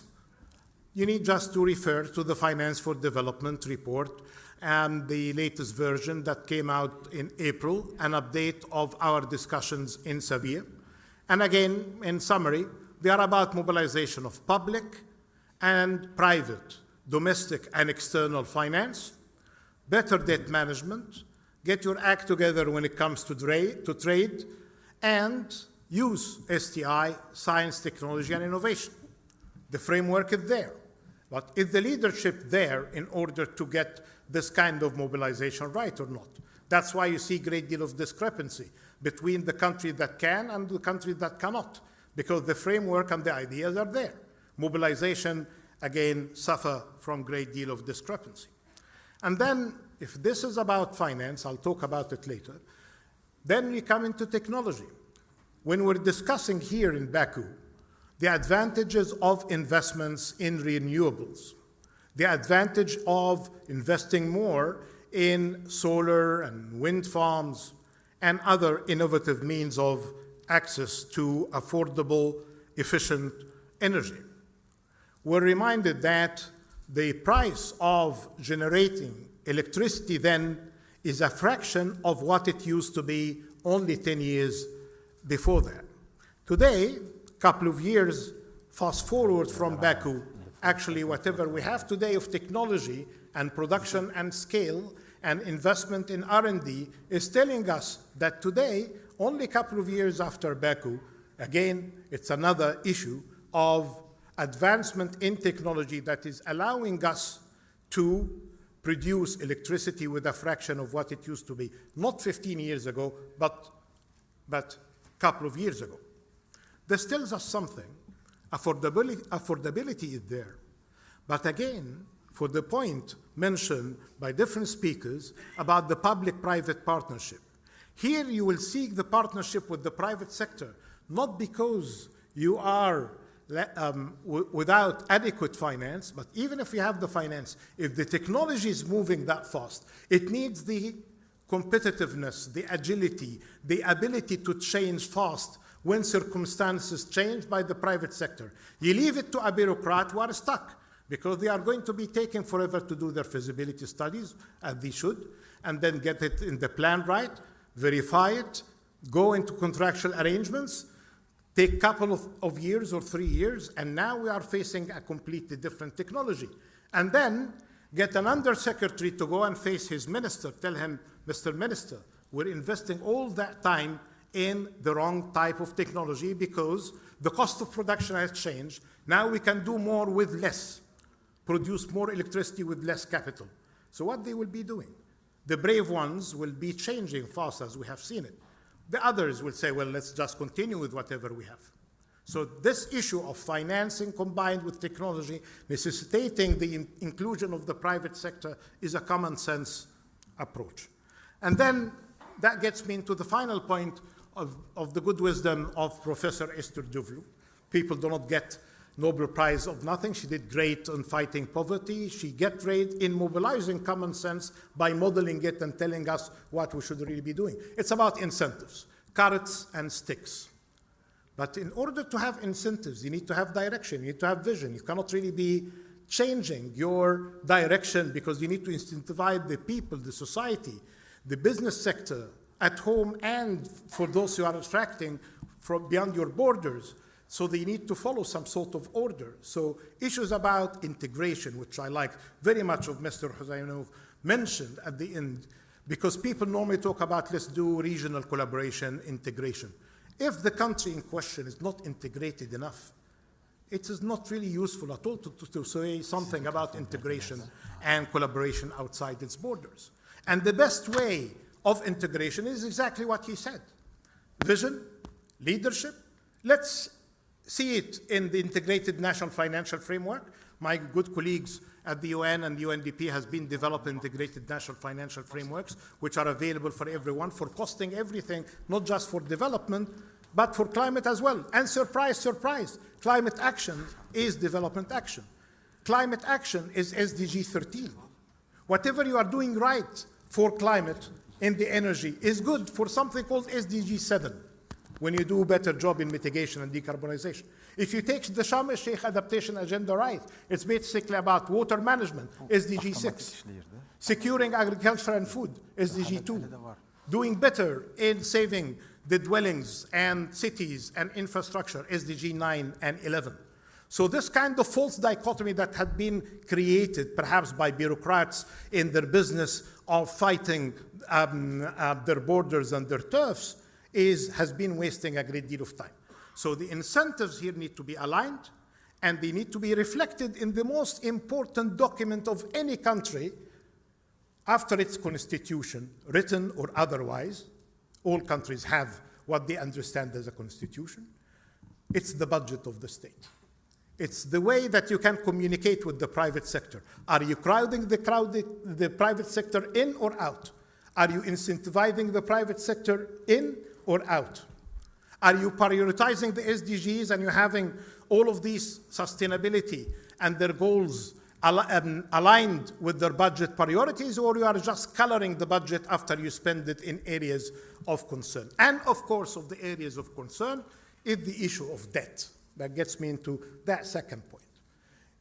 you need just to refer to the Finance for Development report and the latest version that came out in April, an update of our discussions in Seville. And again, in summary, they are about mobilization of public and private, domestic and external finance, better debt management, get your act together when it comes to trade, and use STI, science, technology, and innovation. The framework is there. But is the leadership there in order to get this kind of mobilization right or not? That's why you see a great deal of discrepancy between the country that can and the country that cannot, because the framework and the ideas are there. Mobilization, again, suffer from a great deal of discrepancy. And then, if this is about finance, I'll talk about it later, then we come into technology. When we're discussing here in Baku the advantages of investments in renewables, the advantage of investing more in solar and wind farms and other innovative means of access to affordable, efficient energy. We're reminded that the price of generating electricity then is a fraction of what it used to be only 10 years before that. Today, a couple of years fast forward from Baku, actually whatever we have today of technology and production and scale and investment in R&D is telling us that today, only a couple of years after Baku, again, it's another issue of advancement in technology that is allowing us to produce electricity with a fraction of what it used to be, not 15 years ago, but a couple of years ago. This tells us something. Affordability is there. But again, for the point mentioned by different speakers about the public-private partnership, here you will seek the partnership with the private sector, not because you are without adequate finance, but even if you have the finance, if the technology is moving that fast, it needs the competitiveness, the agility, the ability to change fast when circumstances change by the private sector. You leave it to a bureaucrat who are stuck because they are going to be taking forever to do their feasibility studies, as they should, and then get it in the plan right, verify it, go into contractual arrangements, take a couple of years or 3 years, and now we are facing a completely different technology. And then get an undersecretary to go and face his minister, tell him, Mr. Minister, we're investing all that time in the wrong type of technology because the cost of production has changed. Now we can do more with less, produce more electricity with less capital. So what they will be doing? The brave ones will be changing fast as we have seen it. The others will say, well, let's just continue with whatever we have. So this issue of financing combined with technology necessitating the inclusion of the private sector is a common sense approach. And then that gets me into the final point of the good wisdom of Professor Esther Duflo. People do not get Nobel Prize of nothing. She did great on fighting poverty. She get great in mobilizing common sense by modeling it and telling us what we should really be doing. It's about incentives, carrots and sticks. But in order to have incentives, you need to have direction, you need to have vision. You cannot really be changing your direction because you need to incentivize the people, the society, the business sector at home and for those who are attracting from beyond your borders. So they need to follow some sort of order. So issues about integration, which I like very much of Mr. Husainov mentioned at the end, because people normally talk about let's do regional collaboration, integration. If the country in question is not integrated enough, it is not really useful at all to say something about integration and collaboration outside its borders. And the best way of integration is exactly what he said. Vision, leadership. Let's see it in the integrated national financial framework. My good colleagues at the UN and the UNDP has been developing integrated national financial frameworks, which are available for everyone, for costing everything, not just for development, but for climate as well. And surprise, surprise, climate action is development action. Climate action is SDG 13. Whatever you are doing right for climate in the energy is good for something called SDG 7, when you do a better job in mitigation and decarbonization. If you take the Sharm el-Sheikh adaptation agenda right, it's basically about water management, SDG 6. Securing agriculture and food, SDG 2. Doing better in saving the dwellings and cities and infrastructure, SDG 9 and 11. So this kind of false dichotomy that had been created perhaps by bureaucrats in their business of fighting their borders and their turfs has been wasting a great deal of time. So the incentives here need to be aligned, and they need to be reflected in the most important document of any country after its constitution, written or otherwise. All countries have what they understand as a constitution. It's the budget of the state. It's the way that you can communicate with the private sector. Are you crowding the private sector in or out? Are you incentivizing the private sector in or out? Are you prioritizing the SDGs and you're having all of these sustainability and their goals aligned with their budget priorities, or you are just coloring the budget after you spend it in areas of concern. And of course, of the areas of concern is the issue of debt. That gets me into that second point.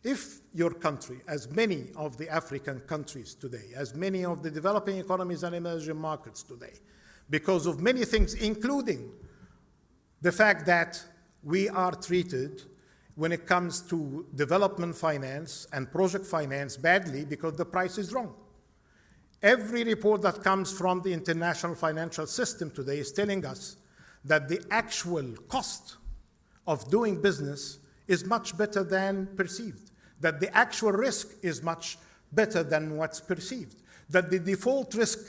If your country, as many of the African countries today, as many of the developing economies and emerging markets today, because of many things, including the fact that we are treated when it comes to development finance and project finance badly because the price is wrong. Every report that comes from the international financial system today is telling us that the actual cost of doing business is much better than perceived, that the actual risk is much better than what's perceived, that the default risk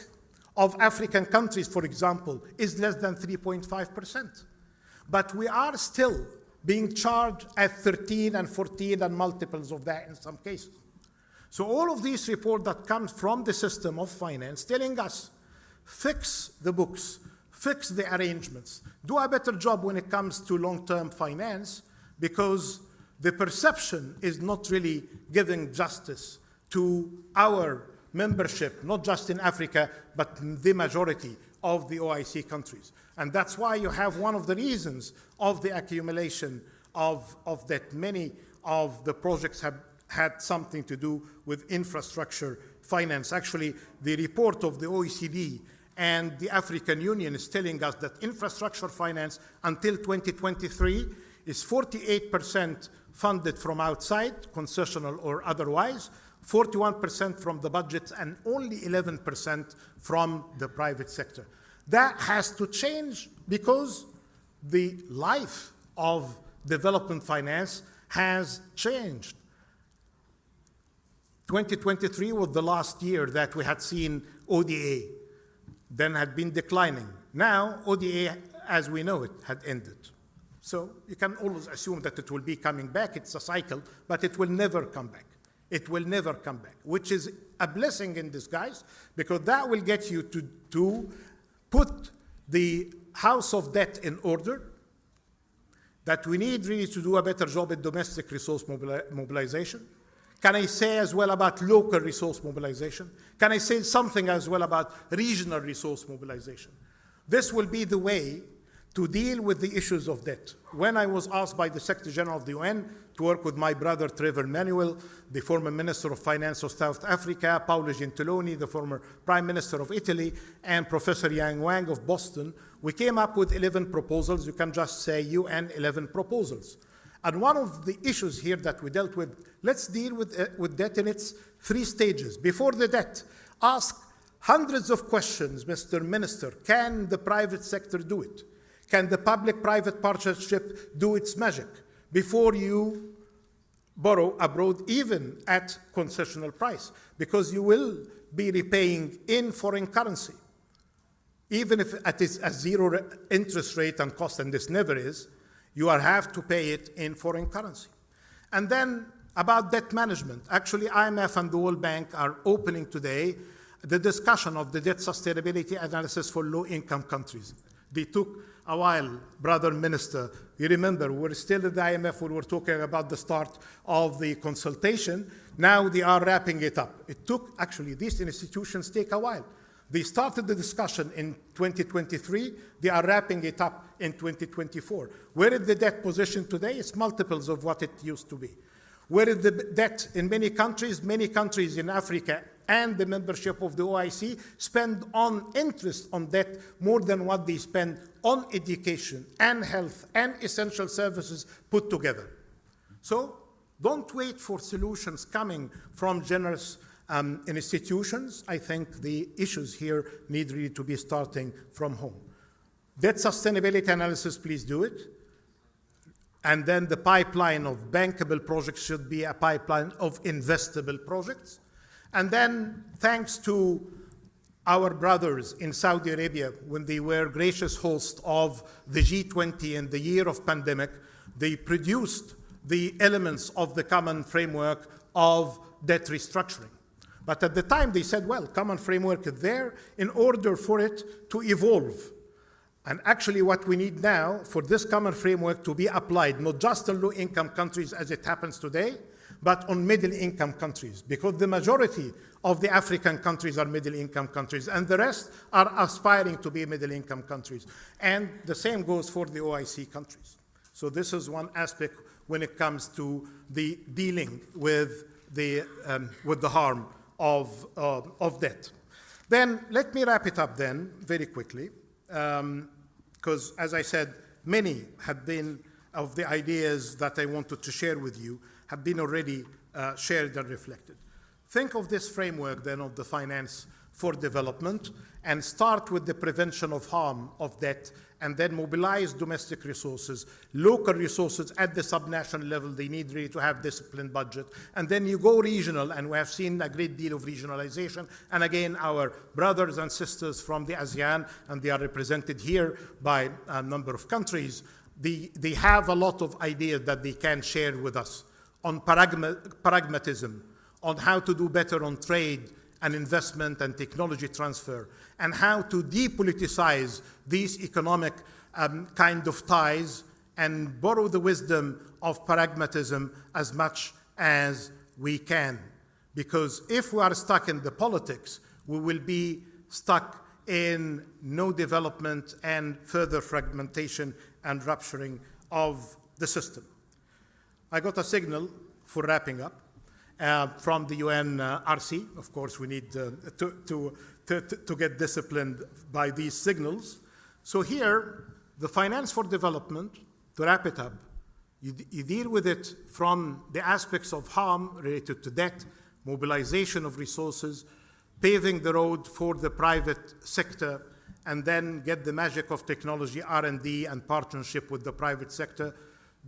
of African countries, for example, is less than 3.5%. But we are still being charged at 13 and 14 and multiples of that in some cases. So all of these reports that come from the system of finance telling us, fix the books, fix the arrangements, do a better job when it comes to long-term finance, because the perception is not really giving justice to our membership, not just in Africa, but the majority of the OIC countries. And that's why you have one of the reasons of the accumulation of that many of the projects have had something to do with infrastructure finance. Actually, the report of the OECD and the African Union is telling us that infrastructure finance until 2023 is 48% funded from outside, concessional or otherwise, 41% from the budget, and only 11% from the private sector. That has to change because the life of development finance has changed. 2023 was the last year that we had seen ODA, then had been declining. Now, ODA, as we know it, had ended. So you can always assume that it will be coming back. It's a cycle, but it will never come back. It will never come back, which is a blessing in disguise, because that will get you to put the house of debt in order, that we need really to do a better job in domestic resource mobilization. Can I say as well about local resource mobilization? Can I say something as well about regional resource mobilization? This will be the way to deal with the issues of debt. When I was asked by the Secretary General of the UN to work with my brother Trevor Manuel, the former Minister of Finance of South Africa, Paolo Gentiloni, the former Prime Minister of Italy, and Professor Yang Wang of Boston, we came up with 11 proposals. You can just say UN 11 proposals. And one of the issues here that we dealt with, let's deal with debt in its 3 stages. Before the debt, ask hundreds of questions, Mr. Minister. Can the private sector do it? Can the public-private partnership do its magic before you borrow abroad, even at concessional price? Because you will be repaying in foreign currency. Even if it is a zero interest rate and cost, and this never is, you have to pay it in foreign currency. And then about debt management. Actually, IMF and the World Bank are opening today the discussion of the debt sustainability analysis for low-income countries. They took a while, Brother Minister. You remember, we're still at the IMF when we're talking about the start of the consultation. Now they are wrapping it up. It took, actually, these institutions take a while. They started the discussion in 2023. They are wrapping it up in 2024. Where is the debt position today? It's multiples of what it used to be. Where is the debt in many countries? Many countries in Africa and the membership of the OIC spend on interest on debt more than what they spend on education and health and essential services put together. So don't wait for solutions coming from generous institutions. I think the issues here need really to be starting from home. Debt sustainability analysis, please do it. And then the pipeline of bankable projects should be a pipeline of investable projects. And then, thanks to our brothers in Saudi Arabia, when they were gracious hosts of the G20 in the year of pandemic, they produced the elements of the common framework of debt restructuring. But at the time, they said, well, common framework is there in order for it to evolve. And actually what we need now for this common framework to be applied, not just in low-income countries as it happens today, but on middle-income countries, because the majority of the African countries are middle-income countries, and the rest are aspiring to be middle-income countries. And the same goes for the OIC countries. So this is one aspect when it comes to the dealing with the harm of debt. Then let me wrap it up then very quickly, because as I said, many have been of the ideas that I wanted to share with you have been already shared and reflected. Think of this framework then of the finance for development and start with the prevention of harm of debt, and then mobilize domestic resources, local resources at the subnational level. They need really to have disciplined budget. And then you go regional, and we have seen a great deal of regionalization. And again, our brothers and sisters from the ASEAN, and they are represented here by a number of countries, they have a lot of ideas that they can share with us on pragmatism, on how to do better on trade and investment and technology transfer, and how to depoliticize these economic kind of ties and borrow the wisdom of pragmatism as much as we can. Because if we are stuck in the politics, we will be stuck in no development and further fragmentation and rupturing of the system. I got a signal for wrapping up from the UNRC. Of course, we need to get disciplined by these signals. So here, the finance for development, to wrap it up, you deal with it from the aspects of harm related to debt, mobilization of resources, paving the road for the private sector, and then get the magic of technology, R&D, and partnership with the private sector.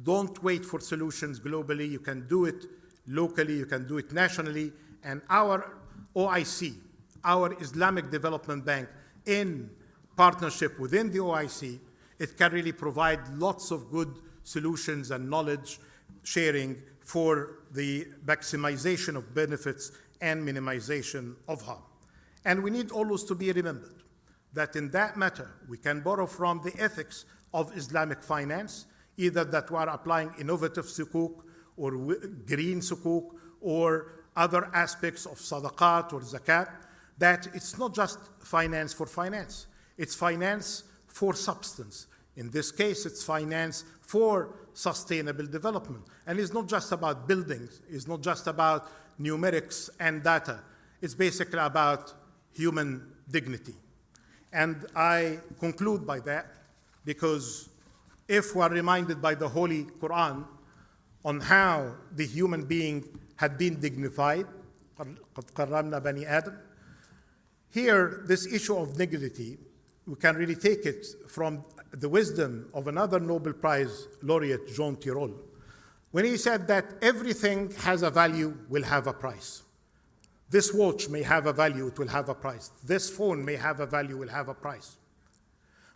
Don't wait for solutions globally. You can do it locally, you can do it nationally, and our OIC, our Islamic Development Bank, in partnership within the OIC, it can really provide lots of good solutions and knowledge sharing for the maximization of benefits and minimization of harm. And we need always to be remembered that in that matter, we can borrow from the ethics of Islamic finance, either that we are applying innovative sukuk or green sukuk or other aspects of sadaqat or zakat, that it's not just finance for finance. It's finance for substance. In this case, it's finance for sustainable development. And it's not just about buildings. It's not just about numerics and data. It's basically about human dignity. And I conclude by that, because if we are reminded by the Holy Quran on how the human being had been dignified, قَدْ قَرَّمْنَا بَنِي آدَمَ, here, this issue of dignity, we can really take it from the wisdom of another Nobel Prize laureate, Jean Tirole, when he said that everything has a value, will have a price. This watch may have a value, it will have a price. This phone may have a value, will have a price.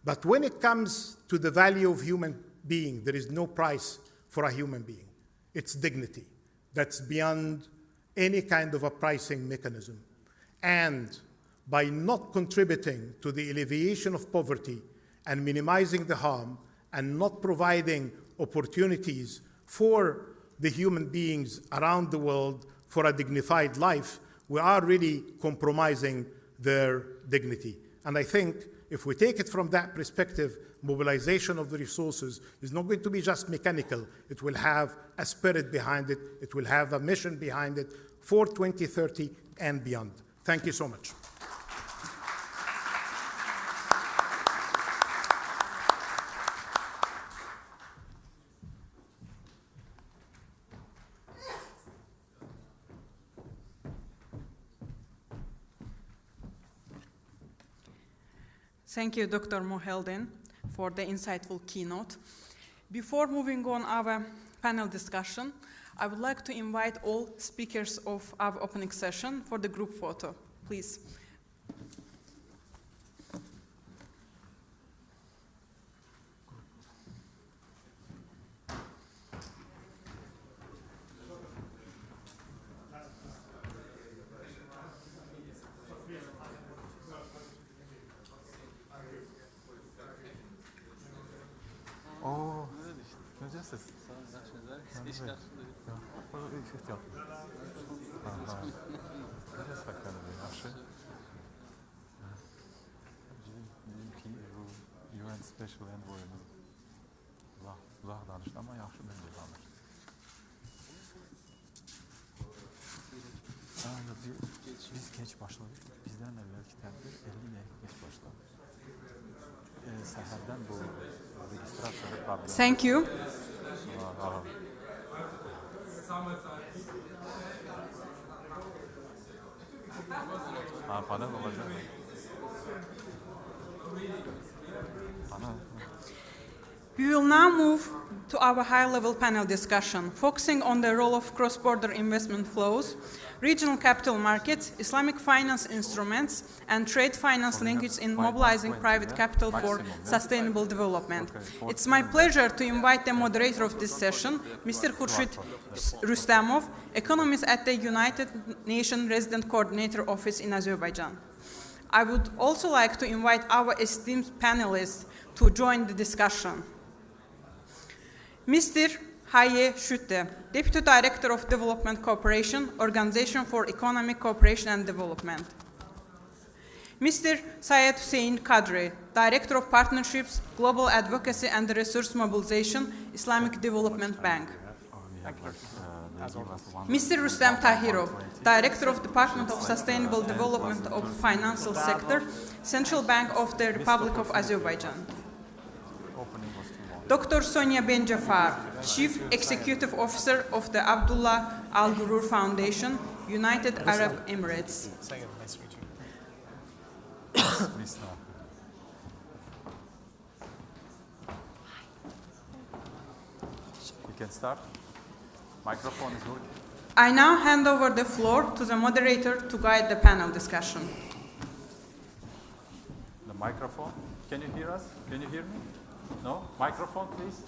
But when it comes to the value of human being, there is no price for a human being. It's dignity. That's beyond any kind of a pricing mechanism. And by not contributing to the alleviation of poverty and minimizing the harm and not providing opportunities for the human beings around the world for a dignified life, we are really compromising their dignity. And I think if we take it from that perspective, mobilization of the resources is not going to be just mechanical. It will have a spirit behind it. It will have a mission behind it for 2030 and beyond. Thank you so much. Thank you, Dr. Moheldin, for the insightful keynote. Before moving on our panel discussion, I would like to invite all speakers of our opening session for the group photo, please. Oh, UN Special Envoy'umuz uzaq danışdı ama yaxşı bence danışdı. Biz geç başladık. Bizden evvelki tədbir 50 dəqiqə geç başladı. Səhərdən bu registrasiyada problem. Thank you. Panel olacak. We will now move to our high-level panel discussion, focusing on the role of cross-border investment flows, regional capital markets, Islamic finance instruments, and trade finance linkage in mobilizing private capital for sustainable development. It's my pleasure to invite the moderator of this session, Mr. Khurshid Rustamov, economist at the United Nations Resident Coordinator Office in Azerbaijan. I would also like to invite our esteemed panelists to join the discussion. Mr. Haye Schutte, Deputy Director of Development Cooperation, Organization for Economic Cooperation and Development. Mr. Syed Hussein Kadri, Director of Partnerships, Global Advocacy and Resource Mobilization, Islamic Development Bank. Mr. Rustam Tahirov, Director of Department of Sustainable Development of Financial Sector, Central Bank of the Republic of Azerbaijan. Dr. Sonia Benjafar, Chief Executive Officer of the Abdullah Al Ghurur Foundation, United Arab Emirates. You can start. Microphone is working. I now hand over the floor to the moderator to guide the panel discussion. The microphone. Can you hear us? Can you hear me? No? Microphone, please.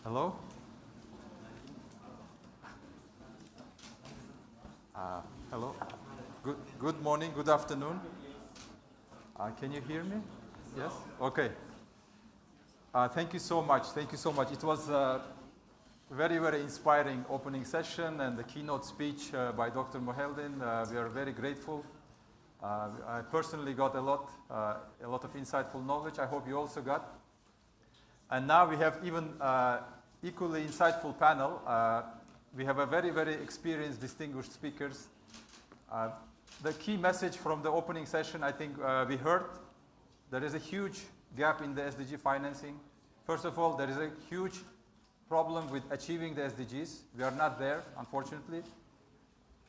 Hello? Hello. Good morning, good afternoon. Can you hear me? Yes? Okay. Thank you so much. Thank you so much. It was a very, very inspiring opening session and the keynote speech by Dr. Moheldin. We are very grateful. I personally got a lot of insightful knowledge. I hope you also got. And now we have even equally insightful panel. We have a very, very experienced, distinguished speakers. The key message from the opening session, I think we heard, there is a huge gap in the SDG financing. First of all, there is a huge problem with achieving the SDGs. We are not there, unfortunately.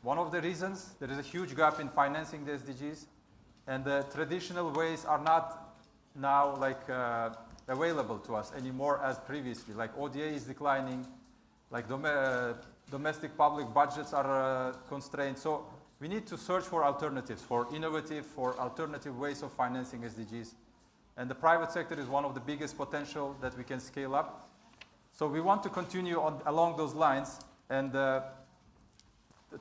One of the reasons, there is a huge gap in financing the SDGs, and the traditional ways are not now available to us anymore as previously. Like ODA is declining, like domestic public budgets are constrained. So we need to search for alternatives, for alternative ways of financing SDGs. And the private sector is one of the biggest potential that we can scale up. So we want to continue along those lines. And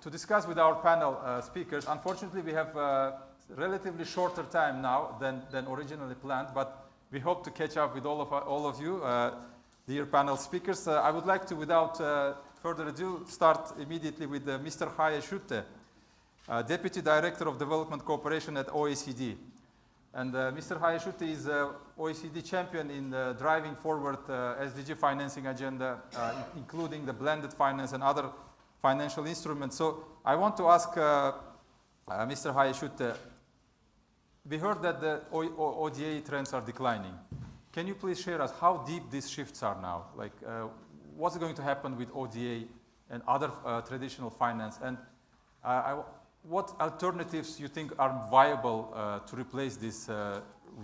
to discuss with our panel speakers, unfortunately we have a relatively shorter time now than originally planned, but we hope to catch up with all of you, dear panel speakers. I would like to, without further ado, start immediately with Mr. Haye Schutte, Deputy Director of Development Cooperation at OECD. And Mr. Haye Schutte is OECD champion in driving forward SDG financing agenda, including the blended finance and other financial instruments. So I want to ask Mr. Haye Schutte, we heard that the ODA trends are declining. Can you please share us how deep these shifts are now? Like, what's going to happen with ODA and other traditional finance? And what alternatives you think are viable to replace these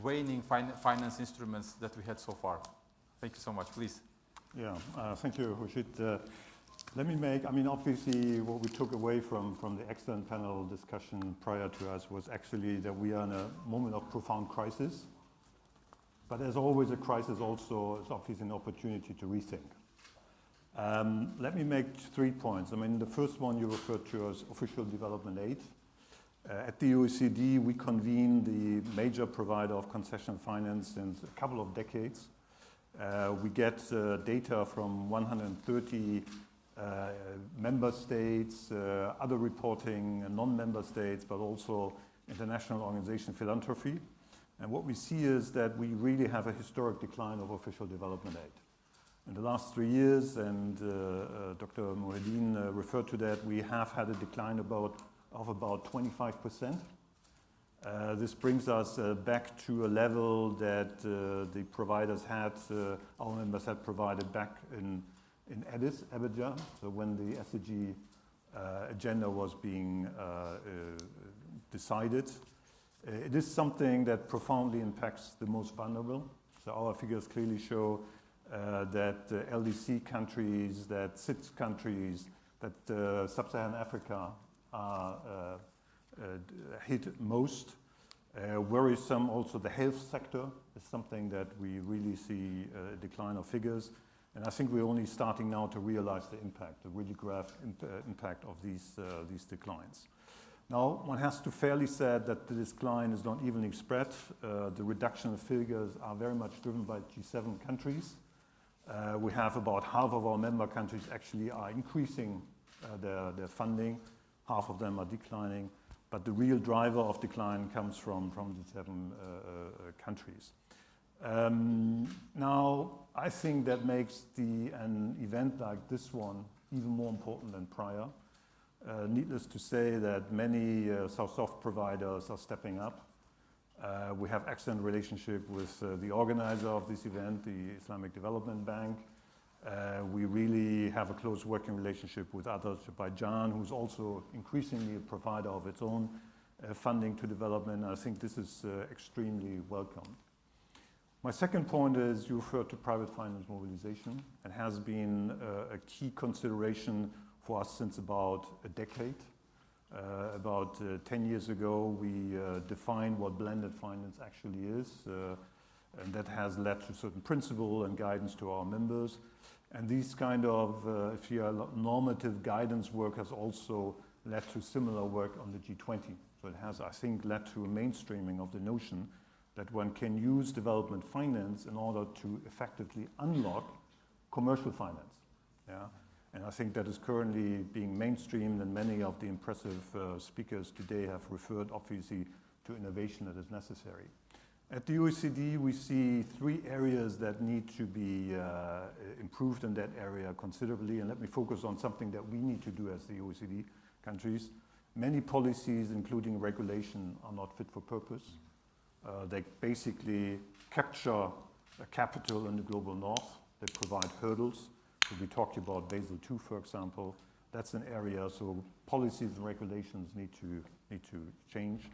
waning finance instruments that we had so far? Thank you so much, please. Yeah, thank you, Khurshid. Let me make, obviously what we took away from the excellent panel discussion prior to us was actually that we are in a moment of profound crisis. But as always, a crisis also is obviously an opportunity to rethink. Let me make 3 points. The first one you referred to as official development aid. At the OECD, we convene the major provider of concession finance in a couple of decades. We get data from 130 member states, other reporting non-member states, but also international organization philanthropy. And what we see is that we really have a historic decline of official development aid. In the last 3 years, and Dr. Mohedin referred to that, we have had a decline of about 25%. This brings us back to a level that the providers had, our members had provided back in Addis Ababa, so when the SDG agenda was being decided. It is something that profoundly impacts the most vulnerable. So our figures clearly show that LDC countries, that SIDS countries, that Sub-Saharan Africa are hit most. Worrisome also the health sector is something that we really see a decline of figures. And I think we're only starting now to realize the impact, the really graph impact of these declines. Now, one has to fairly say that the decline is not evenly spread. The reduction of figures are very much driven by G7 countries. We have about half of our member countries actually are increasing their funding. Half of them are declining. But the real driver of decline comes from G7 countries. Now, I think that makes an event like this one even more important than prior. Needless to say that many South-Soft providers are stepping up. We have excellent relationship with the organizer of this event, the Islamic Development Bank. We really have a close working relationship with Azerbaijan, who's also increasingly a provider of its own funding to development. I think this is extremely welcome. My second point is you referred to private finance mobilization. It has been a key consideration for us since about a decade. About 10 years ago, we defined what blended finance actually is, and that has led to certain principle and guidance to our members. And these kind of, if you are normative guidance work has also led to similar work on the G20. So it has, I think, led to a mainstreaming of the notion that one can use development finance in order to effectively unlock commercial finance. Yeah? And I think that is currently being mainstreamed, and many of the impressive speakers today have referred, obviously, to innovation that is necessary. At the OECD, we see 3 areas that need to be improved in that area considerably, and let me focus on something that we need to do as the OECD countries. Many policies, including regulation, are not fit for purpose. They basically capture capital in the global north. They provide hurdles. So we talked about Basel II, for example. That's an area, so policies and regulations need to change.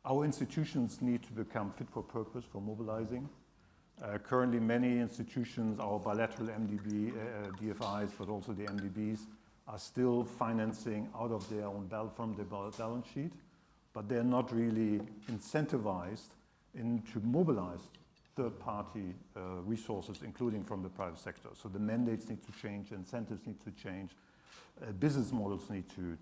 Our institutions need to become fit for purpose for mobilizing. Currently, many institutions, our bilateral MDB, DFIs, but also the MDBs, are still financing out of their own from their balance sheet, but they're not really incentivized to mobilize third-party resources, including from the private sector. So the mandates need to change, incentives need to change, business models need to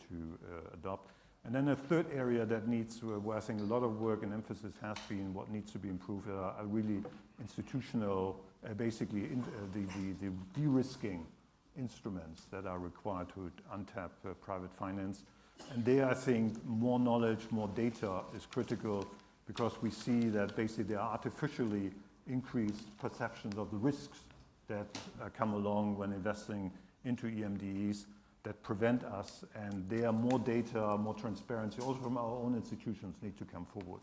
adopt. And then a third area that needs, where I think a lot of work and emphasis has been, what needs to be improved are really institutional, basically the de-risking instruments that are required to untap private finance. And there I think more knowledge, more data is critical, because we see that basically there are artificially increased perceptions of the risks that come along when investing into EMDEs that prevent us, and there more data, more transparency, also from our own institutions, need to come forward.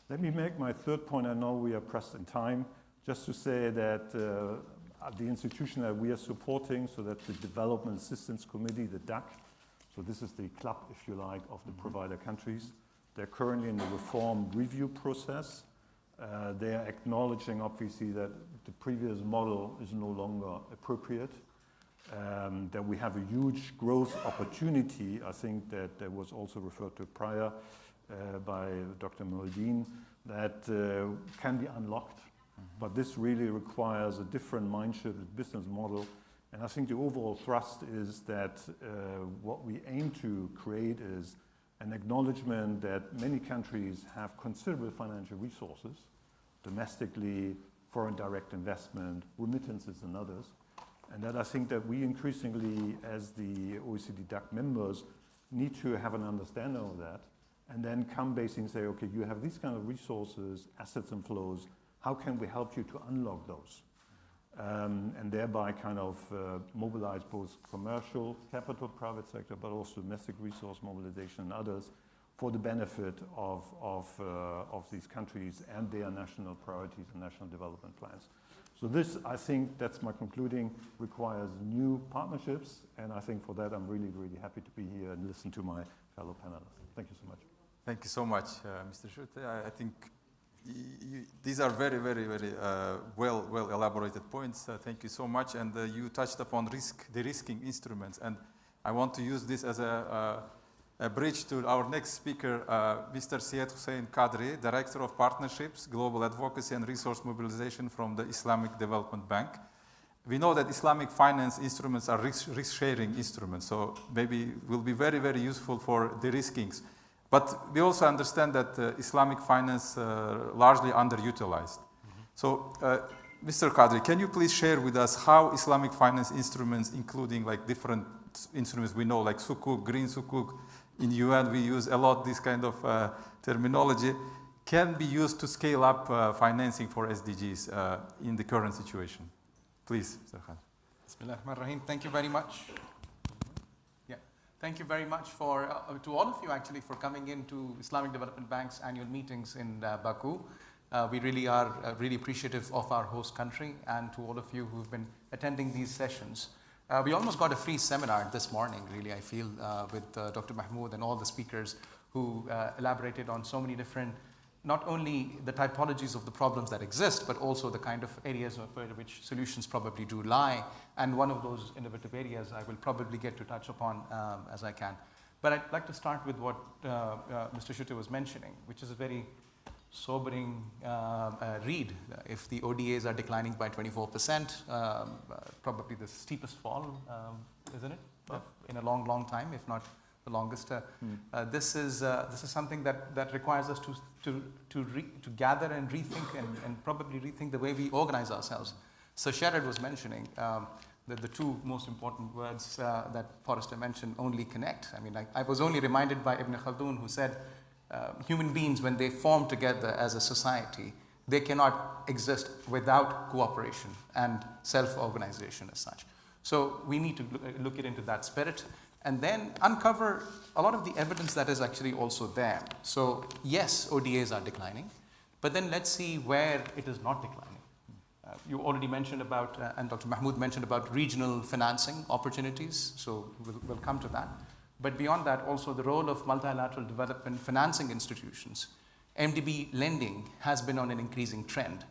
Let me make my third point. I know we are pressed in time, just to say that the institution that we are supporting, so that's the Development Assistance Committee, the DAC, so this is the club, if you like, of the provider countries. They're currently in the reform review process. They are acknowledging, obviously, that the previous model is no longer appropriate, that we have a huge growth opportunity. I think that was also referred to prior by Dr. Mohedin, that can be unlocked. But this really requires a different mindset, business model. And I think the overall thrust is that what we aim to create is an acknowledgement that many countries have considerable financial resources, domestically, foreign direct investment, remittances and others. And that I think that we increasingly, as the OECD DAC members, need to have an understanding of that and then come basically and say, okay, you have these kind of resources, assets and flows, how can we help you to unlock those? And thereby kind of mobilize both commercial capital, private sector, but also domestic resource mobilization and others for the benefit of these countries and their national priorities and national development plans. So this, I think, that's my concluding, requires new partnerships, and I think for that I'm really, really happy to be here and listen to my fellow panelists. Thank you so much. Thank you so much, Mr. Schutte. I think these are very, very, very well elaborated points. Thank you so much. And you touched upon de-risking instruments. And I want to use this as a bridge to our next speaker, Mr. Syed Hussein Kadri, Director of Partnerships, Global Advocacy and Resource Mobilization from the Islamic Development Bank. We know that Islamic finance instruments are risk-sharing instruments, so maybe will be very, very useful for de-riskings. But we also understand that Islamic finance largely underutilized. So, Mr. Kadri, can you please share with us how Islamic finance instruments, including like different instruments we know, like sukuk, green sukuk, in UN we use a lot this kind of terminology, can be used to scale up financing for SDGs in the current situation? Please, Mr. Khan. Bismillahirrahmanirrahim. Thank you very much. Yeah, thank you very much for to all of you actually for coming into Islamic Development Bank's annual meetings in Baku. We really are really appreciative of our host country and to all of you who've been attending these sessions. We almost got a free seminar this morning, really, I feel, with Dr. Mahmoud and all the speakers who elaborated on so many different, not only the typologies of the problems that exist, but also the kind of areas where which solutions probably do lie. And one of those innovative areas I will probably get to touch upon as I can. But I'd like to start with what Mr. Schutte was mentioning, which is a very sobering read. If the ODAs are declining by 24%, probably the steepest fall, isn't it? In a long, long time, if not the longest. This is something that requires us to gather and rethink and probably rethink the way we organize ourselves. So Sherrod was mentioning that the two most important words that Forrester mentioned, only connect. I mean, I was only reminded by Ibn Khaldun, who said, human beings, when they form together as a society, they cannot exist without cooperation and self-organization as such. So we need to look into that spirit and then uncover a lot of the evidence that is actually also there. So yes, ODAs are declining, but then let's see where it is not declining. You already mentioned about, and Dr. Mahmoud mentioned about regional financing opportunities, so we'll come to that. But beyond that, also the role of multilateral development financing institutions. MDB lending has been on an increasing trend.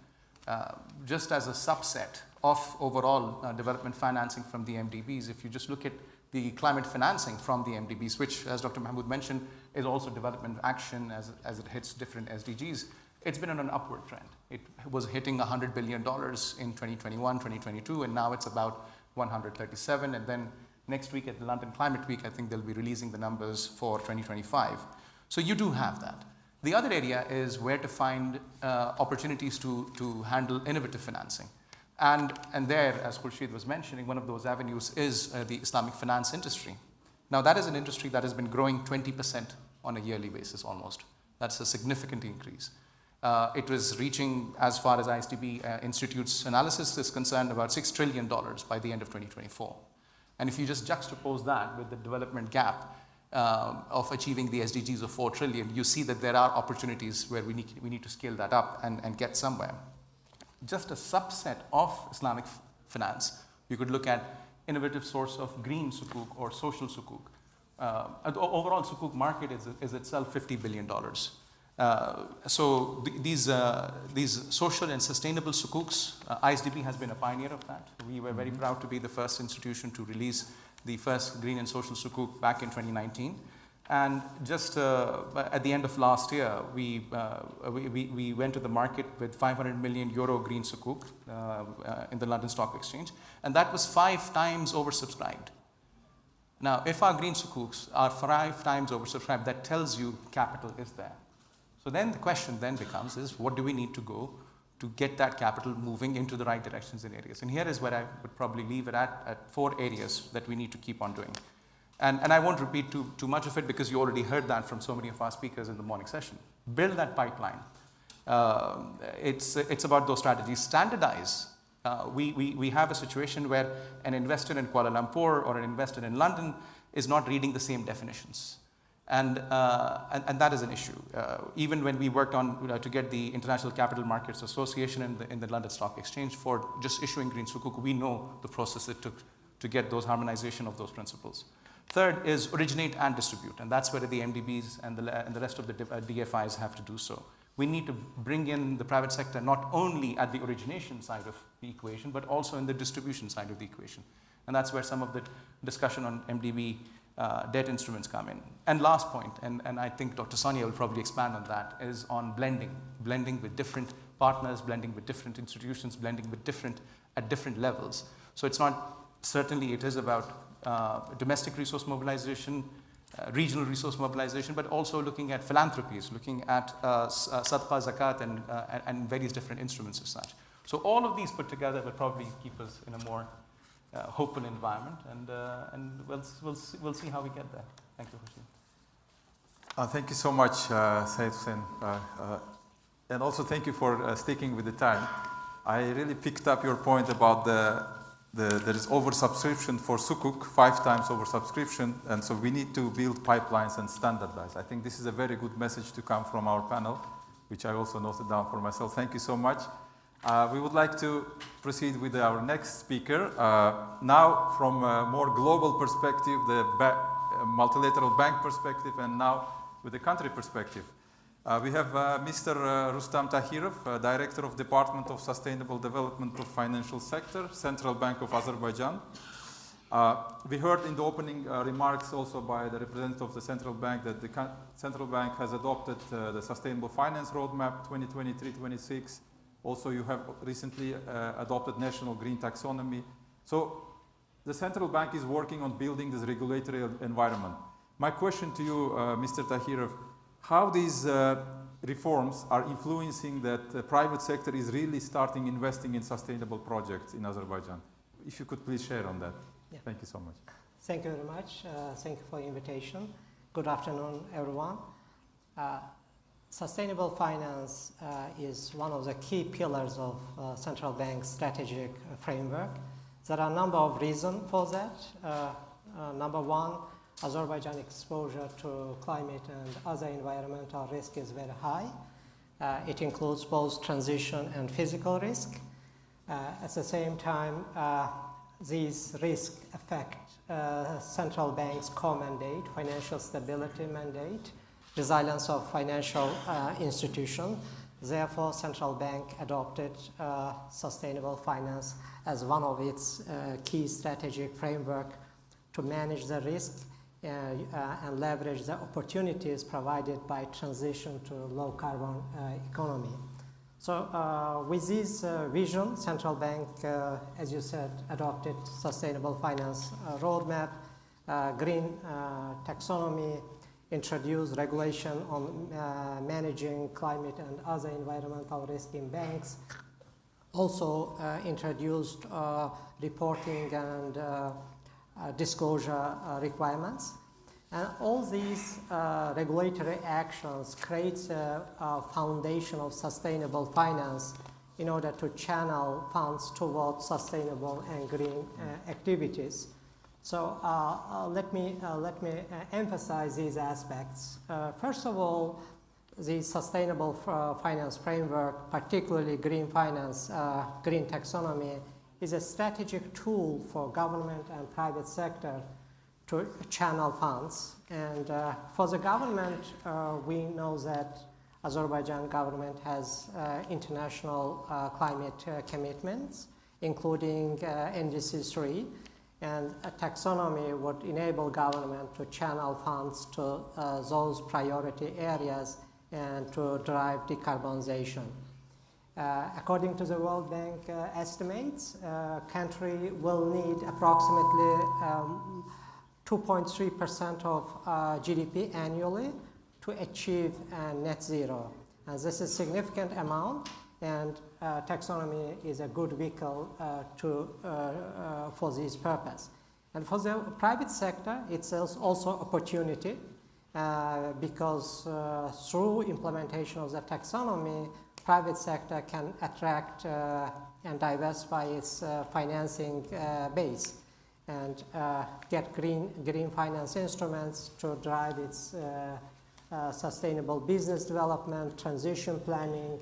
Just as a subset of overall development financing from the MDBs, if you just look at the climate financing from the MDBs, which, as Dr. Mahmoud mentioned, is also development action as it hits different SDGs, it's been on an upward trend. It was hitting $100 billion in 2021, 2022, and now it's about 137, and then next week at the London Climate Week, I think they'll be releasing the numbers for 2025. So you do have that. The other area is where to find opportunities to handle innovative financing. And there, as Khurshid was mentioning, one of those avenues is the Islamic finance industry. Now that is an industry that has been growing 20% on a yearly basis almost. That's a significant increase. It was reaching, as far as ISDB Institute's analysis is concerned, about $6 trillion by the end of 2024. And if you just juxtapose that with the development gap of achieving the SDGs of 4 trillion, you see that there are opportunities where we need to scale that up and get somewhere. Just a subset of Islamic finance, you could look at innovative source of green sukuk or social sukuk. The overall sukuk market is itself $50 billion. So these social and sustainable sukuks, ISDB has been a pioneer of that. We were very proud to be the first institution to release the first green and social sukuk back in 2019. And just at the end of last year, we went to the market with 500 million euro green sukuk in the London Stock Exchange, and that was 5 times oversubscribed. Now, if our green sukuks are 5 times oversubscribed, that tells you capital is there. So then the question then becomes is, what do we need to go to get that capital moving into the right directions in areas. And here is where I would probably leave it at 4 areas that we need to keep on doing. And I won't repeat too much of it because you already heard that from so many of our speakers in the morning session. Build that pipeline. It's about those strategies. Standardize. We have a situation where an investor in Kuala Lumpur or an investor in London is not reading the same definitions. And that is an issue. Even when we worked on to get the International Capital Markets Association in the London Stock Exchange for just issuing green sukuk, we know the process it took to get those harmonization of those principles. Third is originate and distribute, and that's where the MDBs and the rest of the DFIs have to do so. We need to bring in the private sector not only at the origination side of the equation, but also in the distribution side of the equation. And that's where some of the discussion on MDB debt instruments come in. And last point, and I think Dr. Sonia will probably expand on that, is on blending with different partners, blending with different institutions, blending with at different levels. So it's not, certainly it is about domestic resource mobilization, regional resource mobilization, but also looking at philanthropies, looking at sadqa, zakat, and various different instruments as such. So all of these put together will probably keep us in a more hopeful environment, and we'll see how we get there. Thank you, Hussein. Thank you so much, Syed Hussein. And also thank you for sticking with the time. I really picked up your point about there is oversubscription for sukuk, 5 times oversubscription, and so we need to build pipelines and standardize. I think this is a very good message to come from our panel, which I also noted down for myself. Thank you so much. We would like to proceed with our next speaker. Now from a more global perspective, the multilateral bank perspective, and now with the country perspective. We have Mr. Rustam Tahirov, Director of Department of Sustainable Development of Financial Sector, Central Bank of Azerbaijan. We heard in the opening remarks also by the representative of the Central Bank that the Central Bank has adopted the Sustainable Finance Roadmap 2023-26. Also, you have recently adopted National Green Taxonomy. So the Central Bank is working on building this regulatory environment. My question to you, Mr. Tahirov, how these reforms are influencing that the private sector is really starting investing in sustainable projects in Azerbaijan? If you could please share on that. Yeah. Thank you so much. Thank you very much. Thank you for the invitation. Good afternoon, everyone. Sustainable finance is one of the key pillars of central bank strategic framework. There are a number of reasons for that. Number one, Azerbaijan exposure to climate and other environmental risk is very high. It includes both transition and physical risk. At the same time, these risks affect central bank's core mandate, financial stability mandate, resilience of financial institutions. Therefore, central bank adopted sustainable finance as one of its key strategic framework to manage the risk and leverage the opportunities provided by transition to low carbon economy. So with this vision, central bank, as you said, adopted sustainable finance roadmap, green taxonomy, introduced regulation on managing climate and other environmental risk in banks, also introduced reporting and disclosure requirements. And all these regulatory actions create a foundation of sustainable finance in order to channel funds towards sustainable and green activities. So let me emphasize these aspects. First of all, the sustainable finance framework, particularly green finance, green taxonomy, is a strategic tool for government and private sector to channel funds. And for the government, we know that Azerbaijan government has international climate commitments, including NDC 3, and a taxonomy would enable government to channel funds to those priority areas and to drive decarbonization. According to the World Bank estimates, country will need approximately 2.3% of GDP annually to achieve net zero. And this is a significant amount. and taxonomy is a good vehicle for this purpose. And for the private sector, it's also opportunity because through implementation of the taxonomy, private sector can attract and diversify its financing base and get green finance instruments to drive its sustainable business development, transition planning,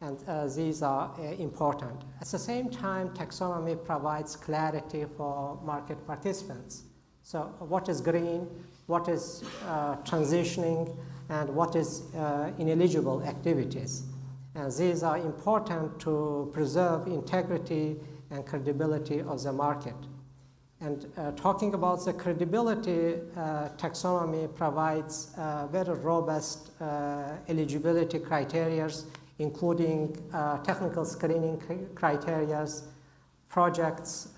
and these are important. At the same time, taxonomy provides clarity for market participants. So what is green, what is transitioning, and what is ineligible activities. And these are important to preserve integrity and credibility of the market. And talking about the credibility, taxonomy provides very robust eligibility criteria, including technical screening criteria. Projects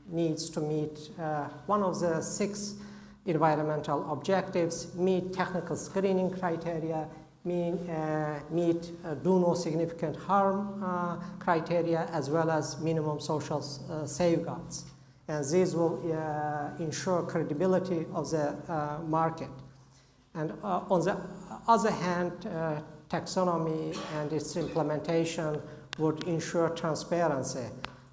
needs to meet one of the 6 environmental objectives, meet technical screening criteria, meet do no significant harm criteria, as well as minimum social safeguards. And these will ensure credibility of the market. And on the other hand, taxonomy and its implementation would ensure transparency.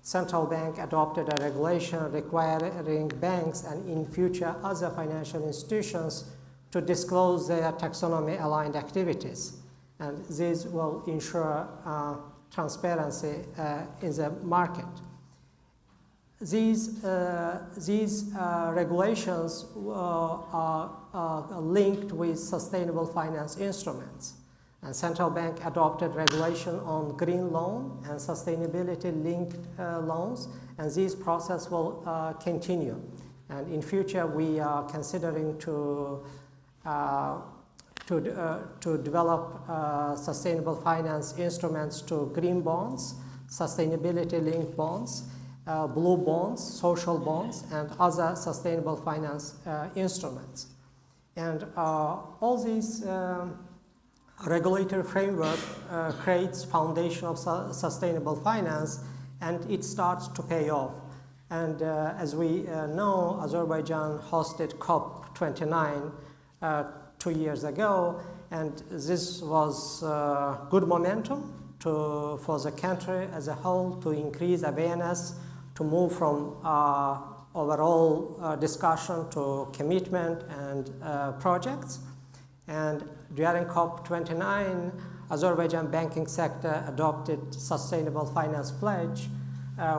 Central bank adopted a regulation requiring banks and in future other financial institutions to disclose their taxonomy-aligned activities. And this will ensure transparency in the market. These regulations are linked with sustainable finance instruments. And central bank adopted regulation on green loan and sustainability-linked loans, and this process will continue. And in future, we are considering to develop sustainable finance instruments to green bonds, sustainability-linked bonds, blue bonds, social bonds, and other sustainable finance instruments. And all these regulatory framework creates foundation of sustainable finance, and it starts to pay off. And as we know, Azerbaijan hosted COP29 2 years ago, and this was good momentum for the country as a whole to increase awareness, to move from overall discussion to commitment and projects. And during COP29, Azerbaijan banking sector adopted Sustainable Finance Pledge,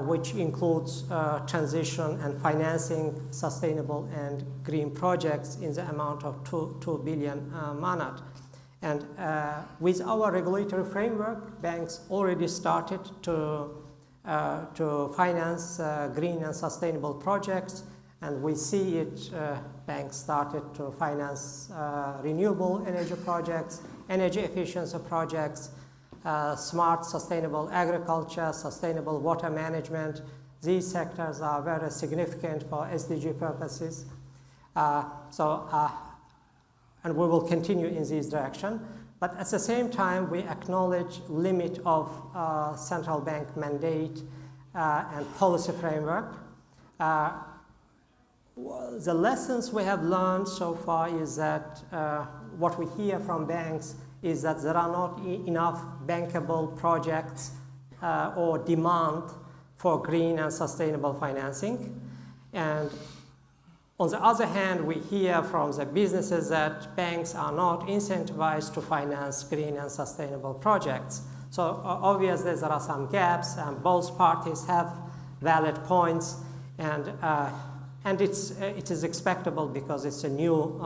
which includes transition and financing sustainable and green projects in the amount of 2 billion manat. And with our regulatory framework, banks already started to finance green and sustainable projects, and we see it, banks started to finance renewable energy projects, energy efficiency projects, smart sustainable agriculture, sustainable water management. These sectors are very significant for SDG purposes. And we will continue in this direction. But at the same time, we acknowledge limit of central bank mandate and policy framework. The lessons we have learned so far is that what we hear from banks is that there are not enough bankable projects or demand for green and sustainable financing. And on the other hand, we hear from the businesses that banks are not incentivized to finance green and sustainable projects. So obviously there are some gaps, and both parties have valid points, and it is expectable because it's a new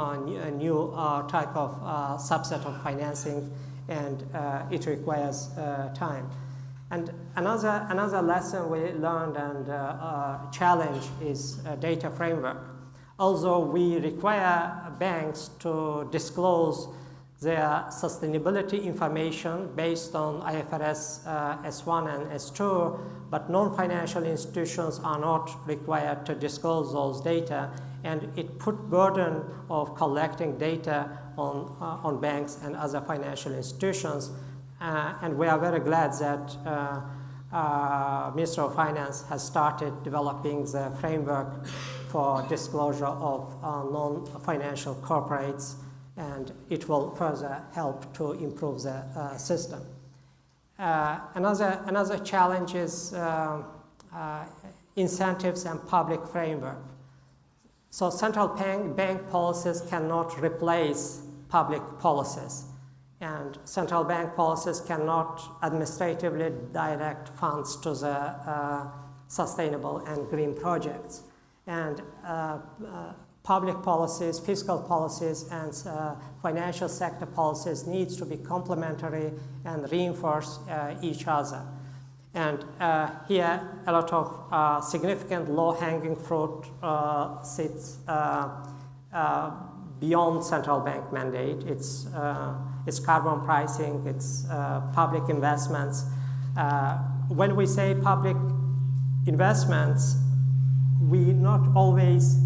type of subset of financing, and it requires time. And another lesson we learned and challenge is data framework. Although we require banks to disclose their sustainability information based on IFRS S1 and S2, but non-financial institutions are not required to disclose those data, and it put burden of collecting data on banks and other financial institutions. And we are very glad that Minister of Finance has started developing the framework for disclosure of non-financial corporates, and it will further help to improve the system. Another challenge is incentives and public framework. So central bank policies cannot replace public policies, and central bank policies cannot administratively direct funds to the sustainable and green projects. And public policies, fiscal policies, and financial sector policies needs to be complementary and reinforce each other. And here, a lot of significant low-hanging fruit sits beyond central bank mandate. It's carbon pricing, it's public investments. When we say public investments, we not always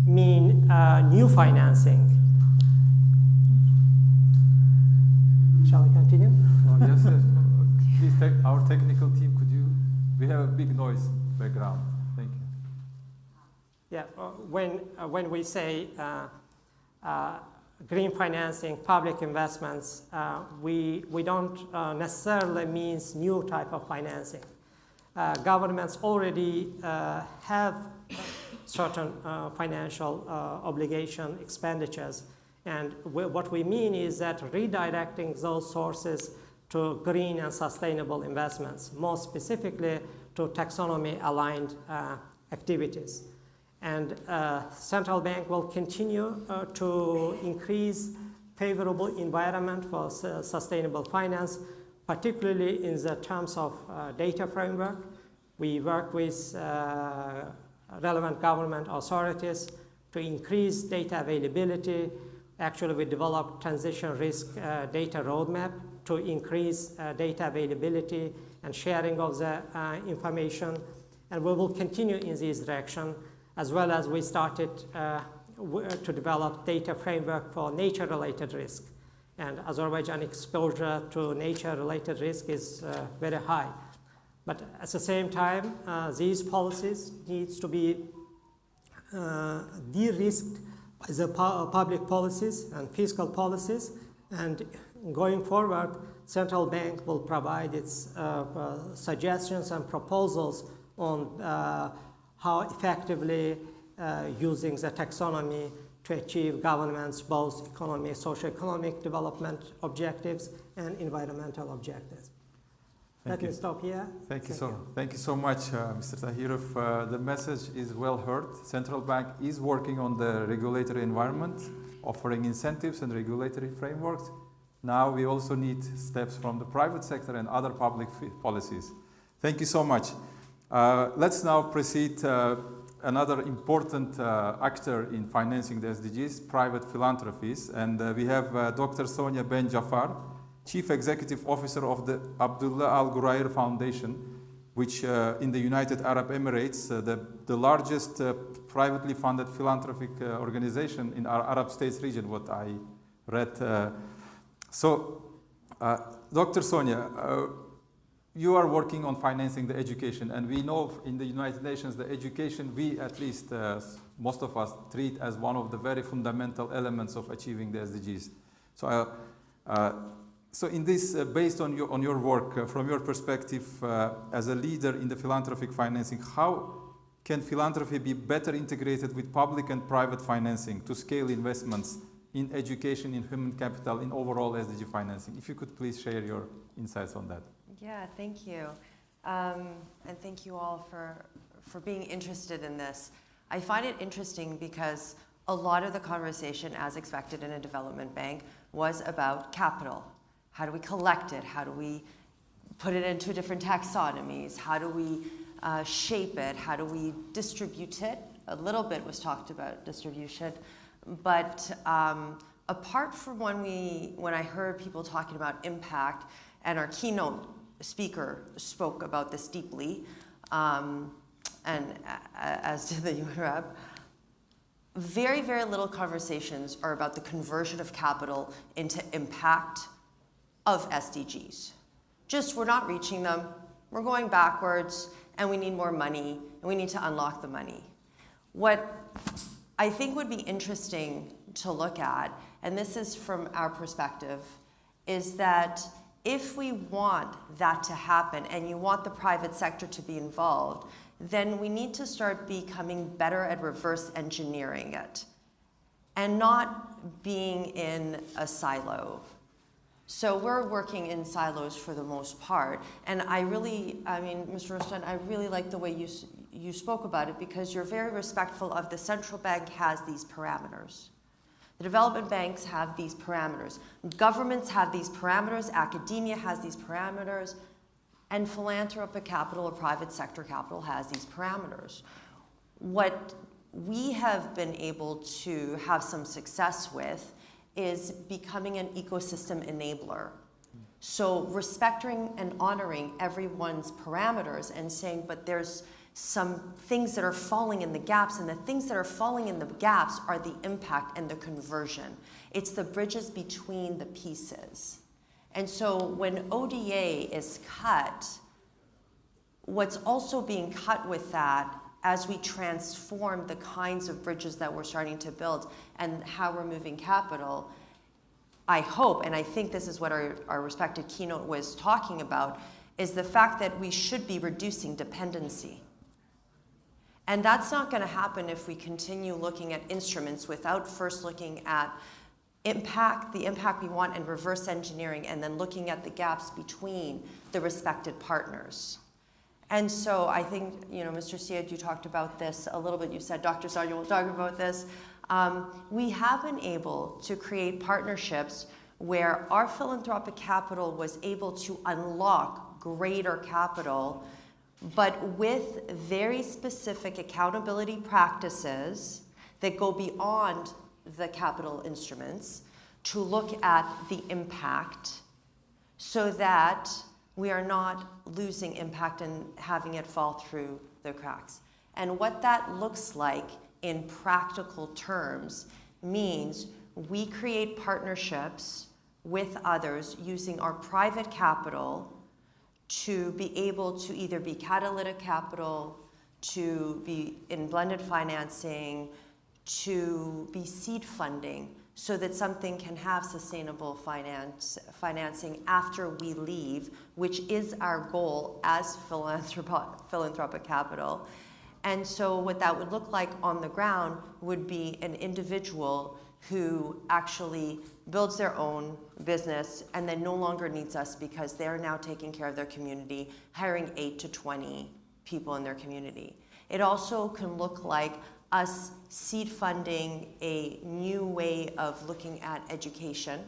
mean new financing. Shall I continue? Oh, yes, yes. Please, our technical team, we have a big noise background. Thank you. Yeah, when we say green financing, public investments, we don't necessarily mean new type of financing. Governments already have certain financial obligation expenditures, and what we mean is that redirecting those sources to green and sustainable investments, more specifically to taxonomy-aligned activities. And central bank will continue to increase favorable environment for sustainable finance, particularly in the terms of data framework. We work with relevant government authorities to increase data availability. Actually, we developed transition risk data roadmap to increase data availability and sharing of the information. And we will continue in this direction, as well as we started to develop data framework for nature-related risk. And Azerbaijan exposure to nature-related risk is very high. But at the same time, these policies needs to be de-risked by the public policies and fiscal policies. And going forward, central bank will provide its suggestions and proposals on how effectively using the taxonomy to achieve government's both economic, socio-economic development objectives and environmental objectives. Let me stop here. Thank you so much, Mr. Tahirov. The message is well heard. Central Bank is working on the regulatory environment, offering incentives and regulatory frameworks. Now we also need steps from the private sector and other public policies. Thank you so much. Let's now proceed. Another important actor in financing the SDGs, private philanthropies. And we have Dr. Sonia Ben Jafar, Chief Executive Officer of the Abdullah Al Ghurair Foundation, which in the United Arab Emirates, the largest privately funded philanthropic organization in our Arab states region, what I read. Dr. Sonia, you are working on financing the education, and we know in the United Nations the education, we at least, most of us, treat as one of the very fundamental elements of achieving the SDGs. So in this, based on your work, from your perspective as a leader in the philanthropic financing, how can philanthropy be better integrated with public and private financing to scale investments in education, in human capital, in overall SDG financing? If you could please share your insights on that. Yeah, thank you. And thank you all for being interested in this. I find it interesting because a lot of the conversation, as expected in a development bank, was about capital. How do we collect it? How do we put it into different taxonomies? How do we shape it? How do we distribute it? A little bit was talked about distribution. But apart from when I heard people talking about impact, and our keynote speaker spoke about this deeply, and as did the UN rep, very, very little conversations are about the conversion of capital into impact of SDGs. Just we're not reaching them, we're going backwards, and we need more money, and we need to unlock the money. What I think would be interesting to look at, and this is from our perspective, is that if we want that to happen and you want the private sector to be involved, then we need to start becoming better at reverse engineering it and not being in a silo. So we're working in silos for the most part. And Mr. Rustan, I really like the way you spoke about it, because you're very respectful of the central bank has these parameters. The development banks have these parameters. Governments have these parameters. Academia has these parameters. And philanthropic capital or private sector capital has these parameters. What we have been able to have some success with is becoming an ecosystem enabler. So respecting and honoring everyone's parameters and saying, but there's some things that are falling in the gaps, and the things that are falling in the gaps are the impact and the conversion. It's the bridges between the pieces. And so when ODA is cut, what's also being cut with that as we transform the kinds of bridges that we're starting to build and how we're moving capital, I hope, and I think this is what our respected keynote was talking about, is the fact that we should be reducing dependency. And that's not going to happen if we continue looking at instruments without first looking at the impact we want, and reverse engineering, and then looking at the gaps between the respected partners. And so I think, Mr. Syed, you talked about this a little bit. You said Dr. Sarnia will talk about this. We have been able to create partnerships where our philanthropic capital was able to unlock greater capital, but with very specific accountability practices that go beyond the capital instruments to look at the impact, so that we are not losing impact and having it fall through the cracks. And what that looks like in practical terms means we create partnerships with others using our private capital to be able to either be catalytic capital, to be in blended financing, to be seed funding, so that something can have sustainable financing after we leave, which is our goal as philanthropic capital. And so what that would look like on the ground would be an individual who actually builds their own business and then no longer needs us because they're now taking care of their community, hiring 8 to 20 people in their community. It also can look like us seed funding a new way of looking at education,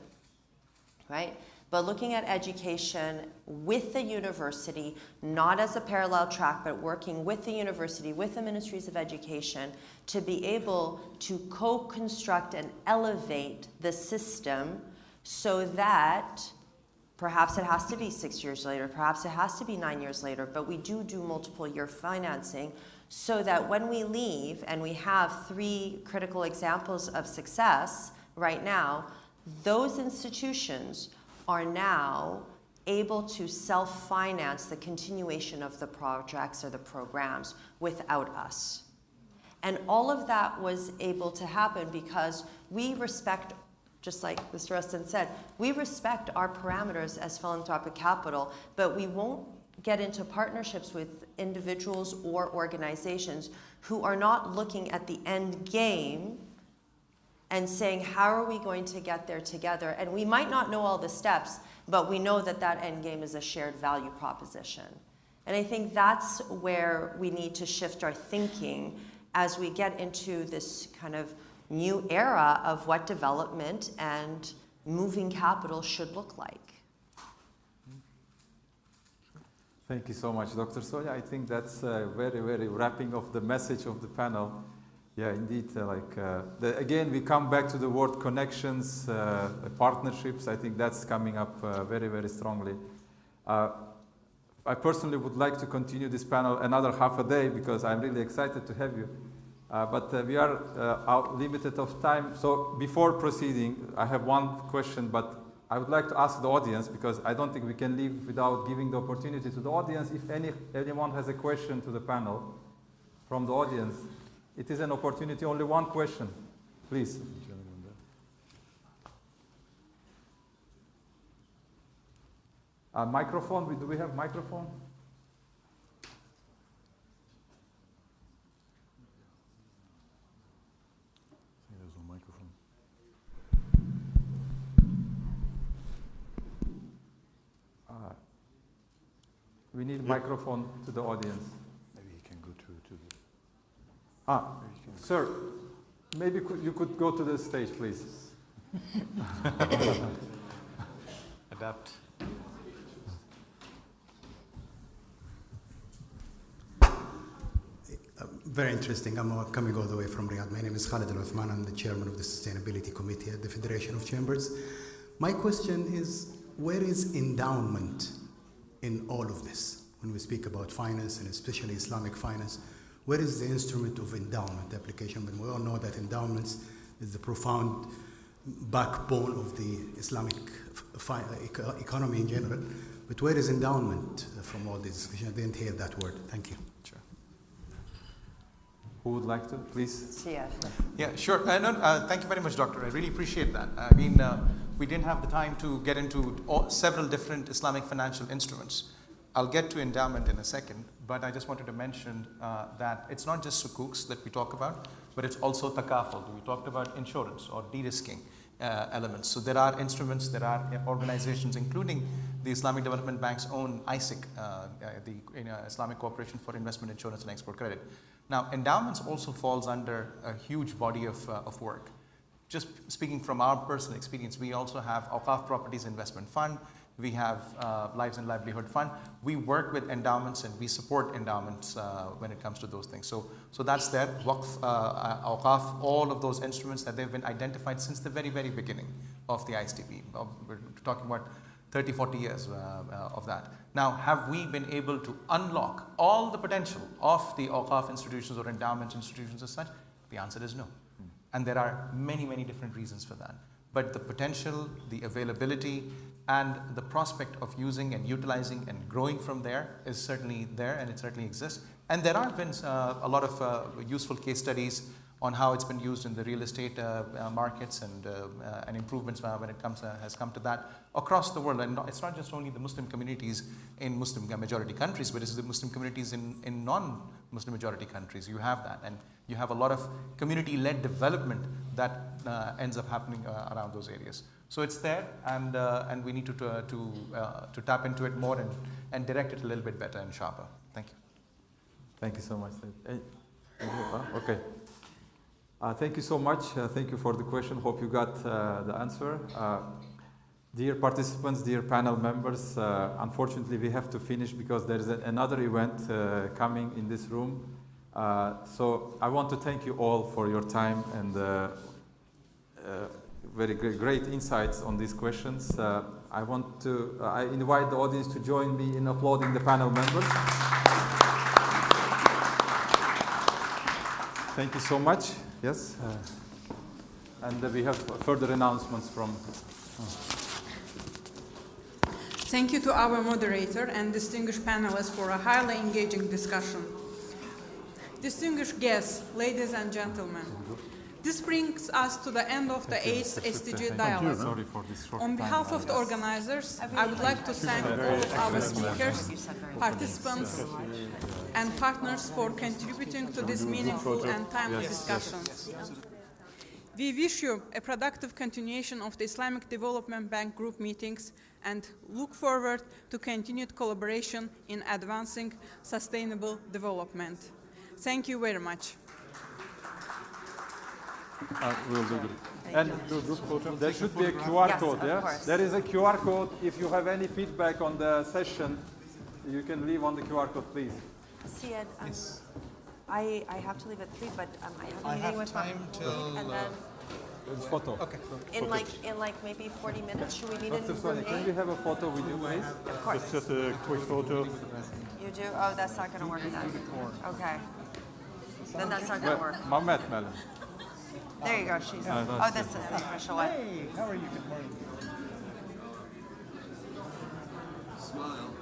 right? But looking at education with the university, not as a parallel track, but working with the university, with the ministries of education, to be able to co-construct and elevate the system so that perhaps it has to be 6 years later, perhaps it has to be 9 years later, but we do multiple year financing so that when we leave, and we have 3 critical examples of success right now, those institutions are now able to self-finance the continuation of the projects or the programs without us. And all of that was able to happen because we respect, just like Mr. Rustin said, we respect our parameters as philanthropic capital, but we won't get into partnerships with individuals or organizations who are not looking at the end game and saying, how are we going to get there together? And we might not know all the steps, but we know that that end game is a shared value proposition. And I think that's where we need to shift our thinking as we get into this kind of new era of what development and moving capital should look like. Thank you so much, Dr. Sonia. I think that's very, very wrapping of the message of the panel. Yeah, indeed. Again, we come back to the word connections, partnerships. I think that's coming up very, very strongly. I personally would like to continue this panel another half a day because I'm really excited to have you. But we are limited of time. So before proceeding, I have one question, but I would like to ask the audience, because I don't think we can leave without giving the opportunity to the audience. If anyone has a question to the panel from the audience, it is an opportunity, only one question, please. Microphone, do we have microphone? There's no microphone. We need microphone to the audience. Maybe you can go to the... Sir, maybe you could go to the stage, please. Adapt. Very interesting. I'm coming all the way from Riyadh. My name is Khalid Al-Uthman. I'm the chairman of the Sustainability Committee at the Federation of Chambers. My question is, where is endowment in all of this? When we speak about finance, and especially Islamic finance, where is the instrument of endowment application? But we all know that endowments is the profound backbone of the Islamic economy in general. But where is endowment from all this discussion? I didn't hear that word. Thank you. Sure. Who would like to, please? Yeah, sure. Thank you very much, Doctor. I really appreciate that. I mean, we didn't have the time to get into several different Islamic financial instruments. I'll get to endowment in a second, but I just wanted to mention that it's not just sukuks that we talk about, but it's also takaful. We talked about insurance or de-risking elements. So there are instruments, there are organizations, including the Islamic Development Bank's own ISIC, the Islamic Cooperation for Investment Insurance and Export Credit. Now, endowments also falls under a huge body of work. Just speaking from our personal experience, we also have Awqaf Properties Investment Fund, we have Lives and Livelihood Fund. We work with endowments and we support endowments when it comes to those things. So that's there, Waqf, Awqaf, all of those instruments that they've been identified since the very, very beginning of the ISDB. We're talking about 30, 40 years of that. Now, have we been able to unlock all the potential of the Awqaf institutions or endowment institutions as such? The answer is no. And there are many, many different reasons for that. But the potential, the availability, and the prospect of using and utilizing and growing from there is certainly there, and it certainly exists. And there have been a lot of useful case studies on how it's been used in the real estate markets and improvements when it has come to that across the world. And it's not just only the Muslim communities in Muslim majority countries, but it's the Muslim communities in non-Muslim majority countries. You have that, and you have a lot of community-led development that ends up happening around those areas. So it's there, and we need to tap into it more and direct it a little bit better and sharper. Thank you. Thank you so much. Okay. Thank you so much. Thank you for the question. Hope you got the answer. Dear participants, dear panel members, unfortunately we have to finish because there is another event coming in this room. So I want to thank you all for your time and very great insights on these questions. I invite the audience to join me in applauding the panel members. Thank you so much. Yes. And we have further announcements from... Thank you to our moderator and distinguished panelists for a highly engaging discussion. Distinguished guests, ladies and gentlemen, this brings us to the end of the 8th SDG dialogue. Sorry for this short On behalf time. of the organizers, I would like to thank all of our speakers, participants, and partners for contributing to this meaningful and timely discussion. We wish you a productive continuation of the Islamic Development Bank group meetings and look forward to continued collaboration in advancing sustainable development. Thank you very much. We'll do it. And there should be a QR code, yes? There is a QR code. If you have any feedback on the session, you can leave on the QR code, please. Siad, I have to leave at 3, but I have a meeting with time till and then photo. Okay. In like maybe 40 minutes, should we meet in Dr. Sonia, room can A? we have a photo with you, please? Of course. Just a quick photo. You do? Oh, that's not going to work then. Okay. Then that's not going to work. Mohammed, madam. There you go. She's. Yeah, Oh, that's the official one. Hey, how are you? Good morning. Smile.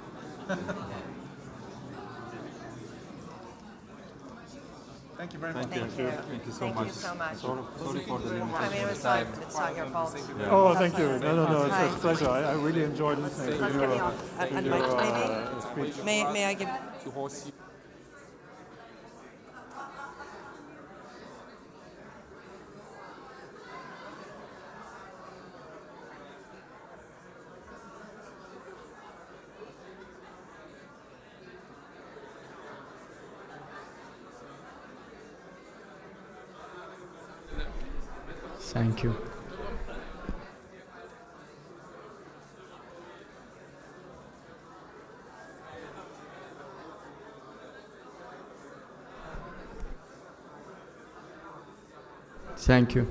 Thank you very much. Thank you. Thank you so Thank much. you so much. Sorry for the limitation. I mean, it was fine. It's not your fault. Oh, That's thank you. fine. No, it's Hi. a pleasure. I really enjoyed listening Let's to get me your, off. to And your Mike, speech. maybe? May I give... Thank you. Thank you.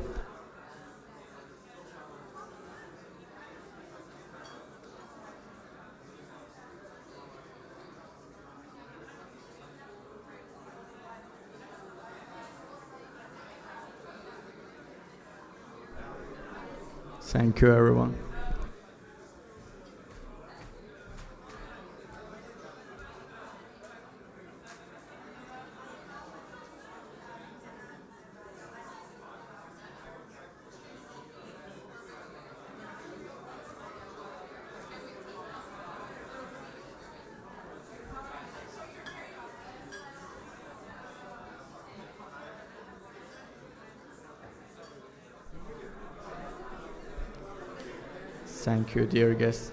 Thank you, everyone. Thank you, dear guests.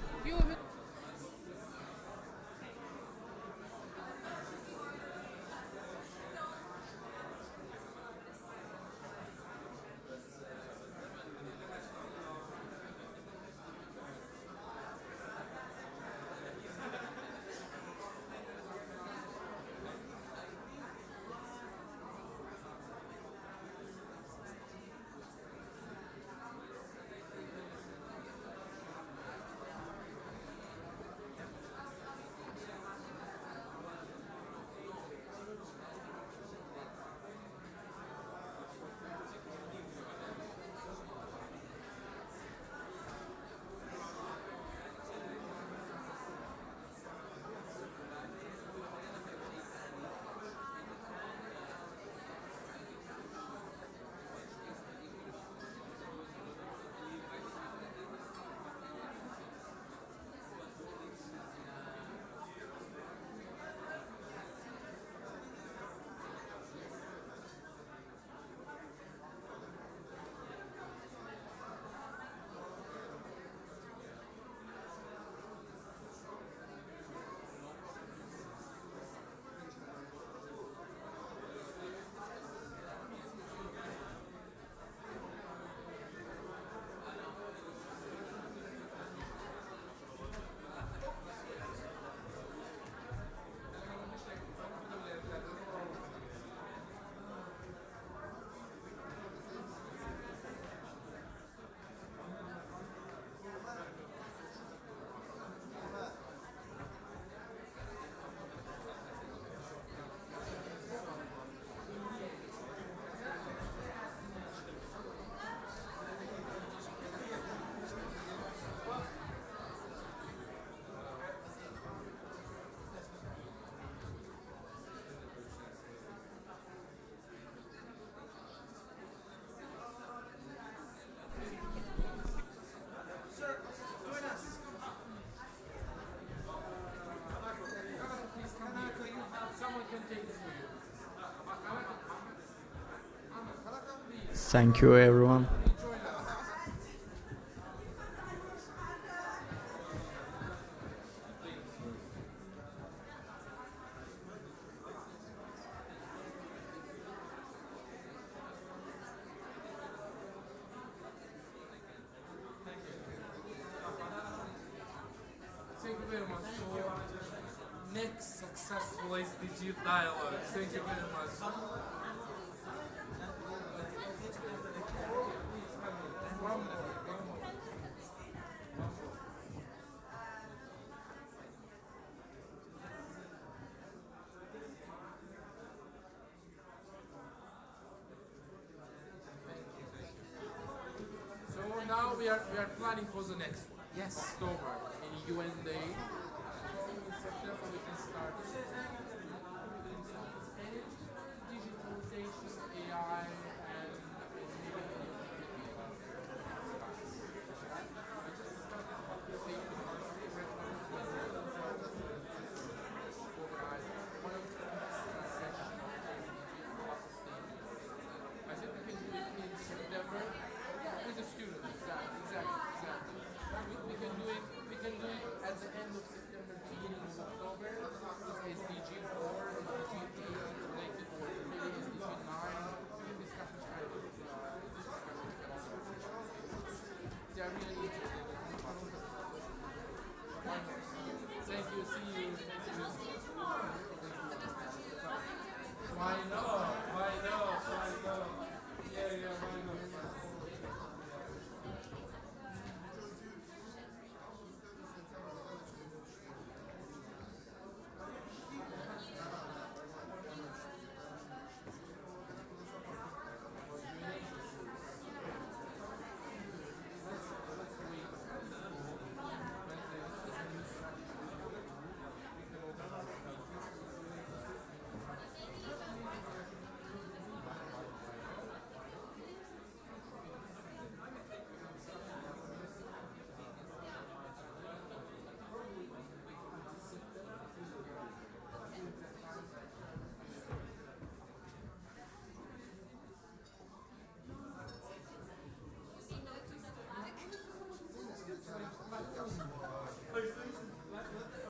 Thank you, everyone. Thank you very much for next successful SDG dialogue. Thank you very much. So now we are planning for the next one. Yes. October in UN Day. Digitalization, AI,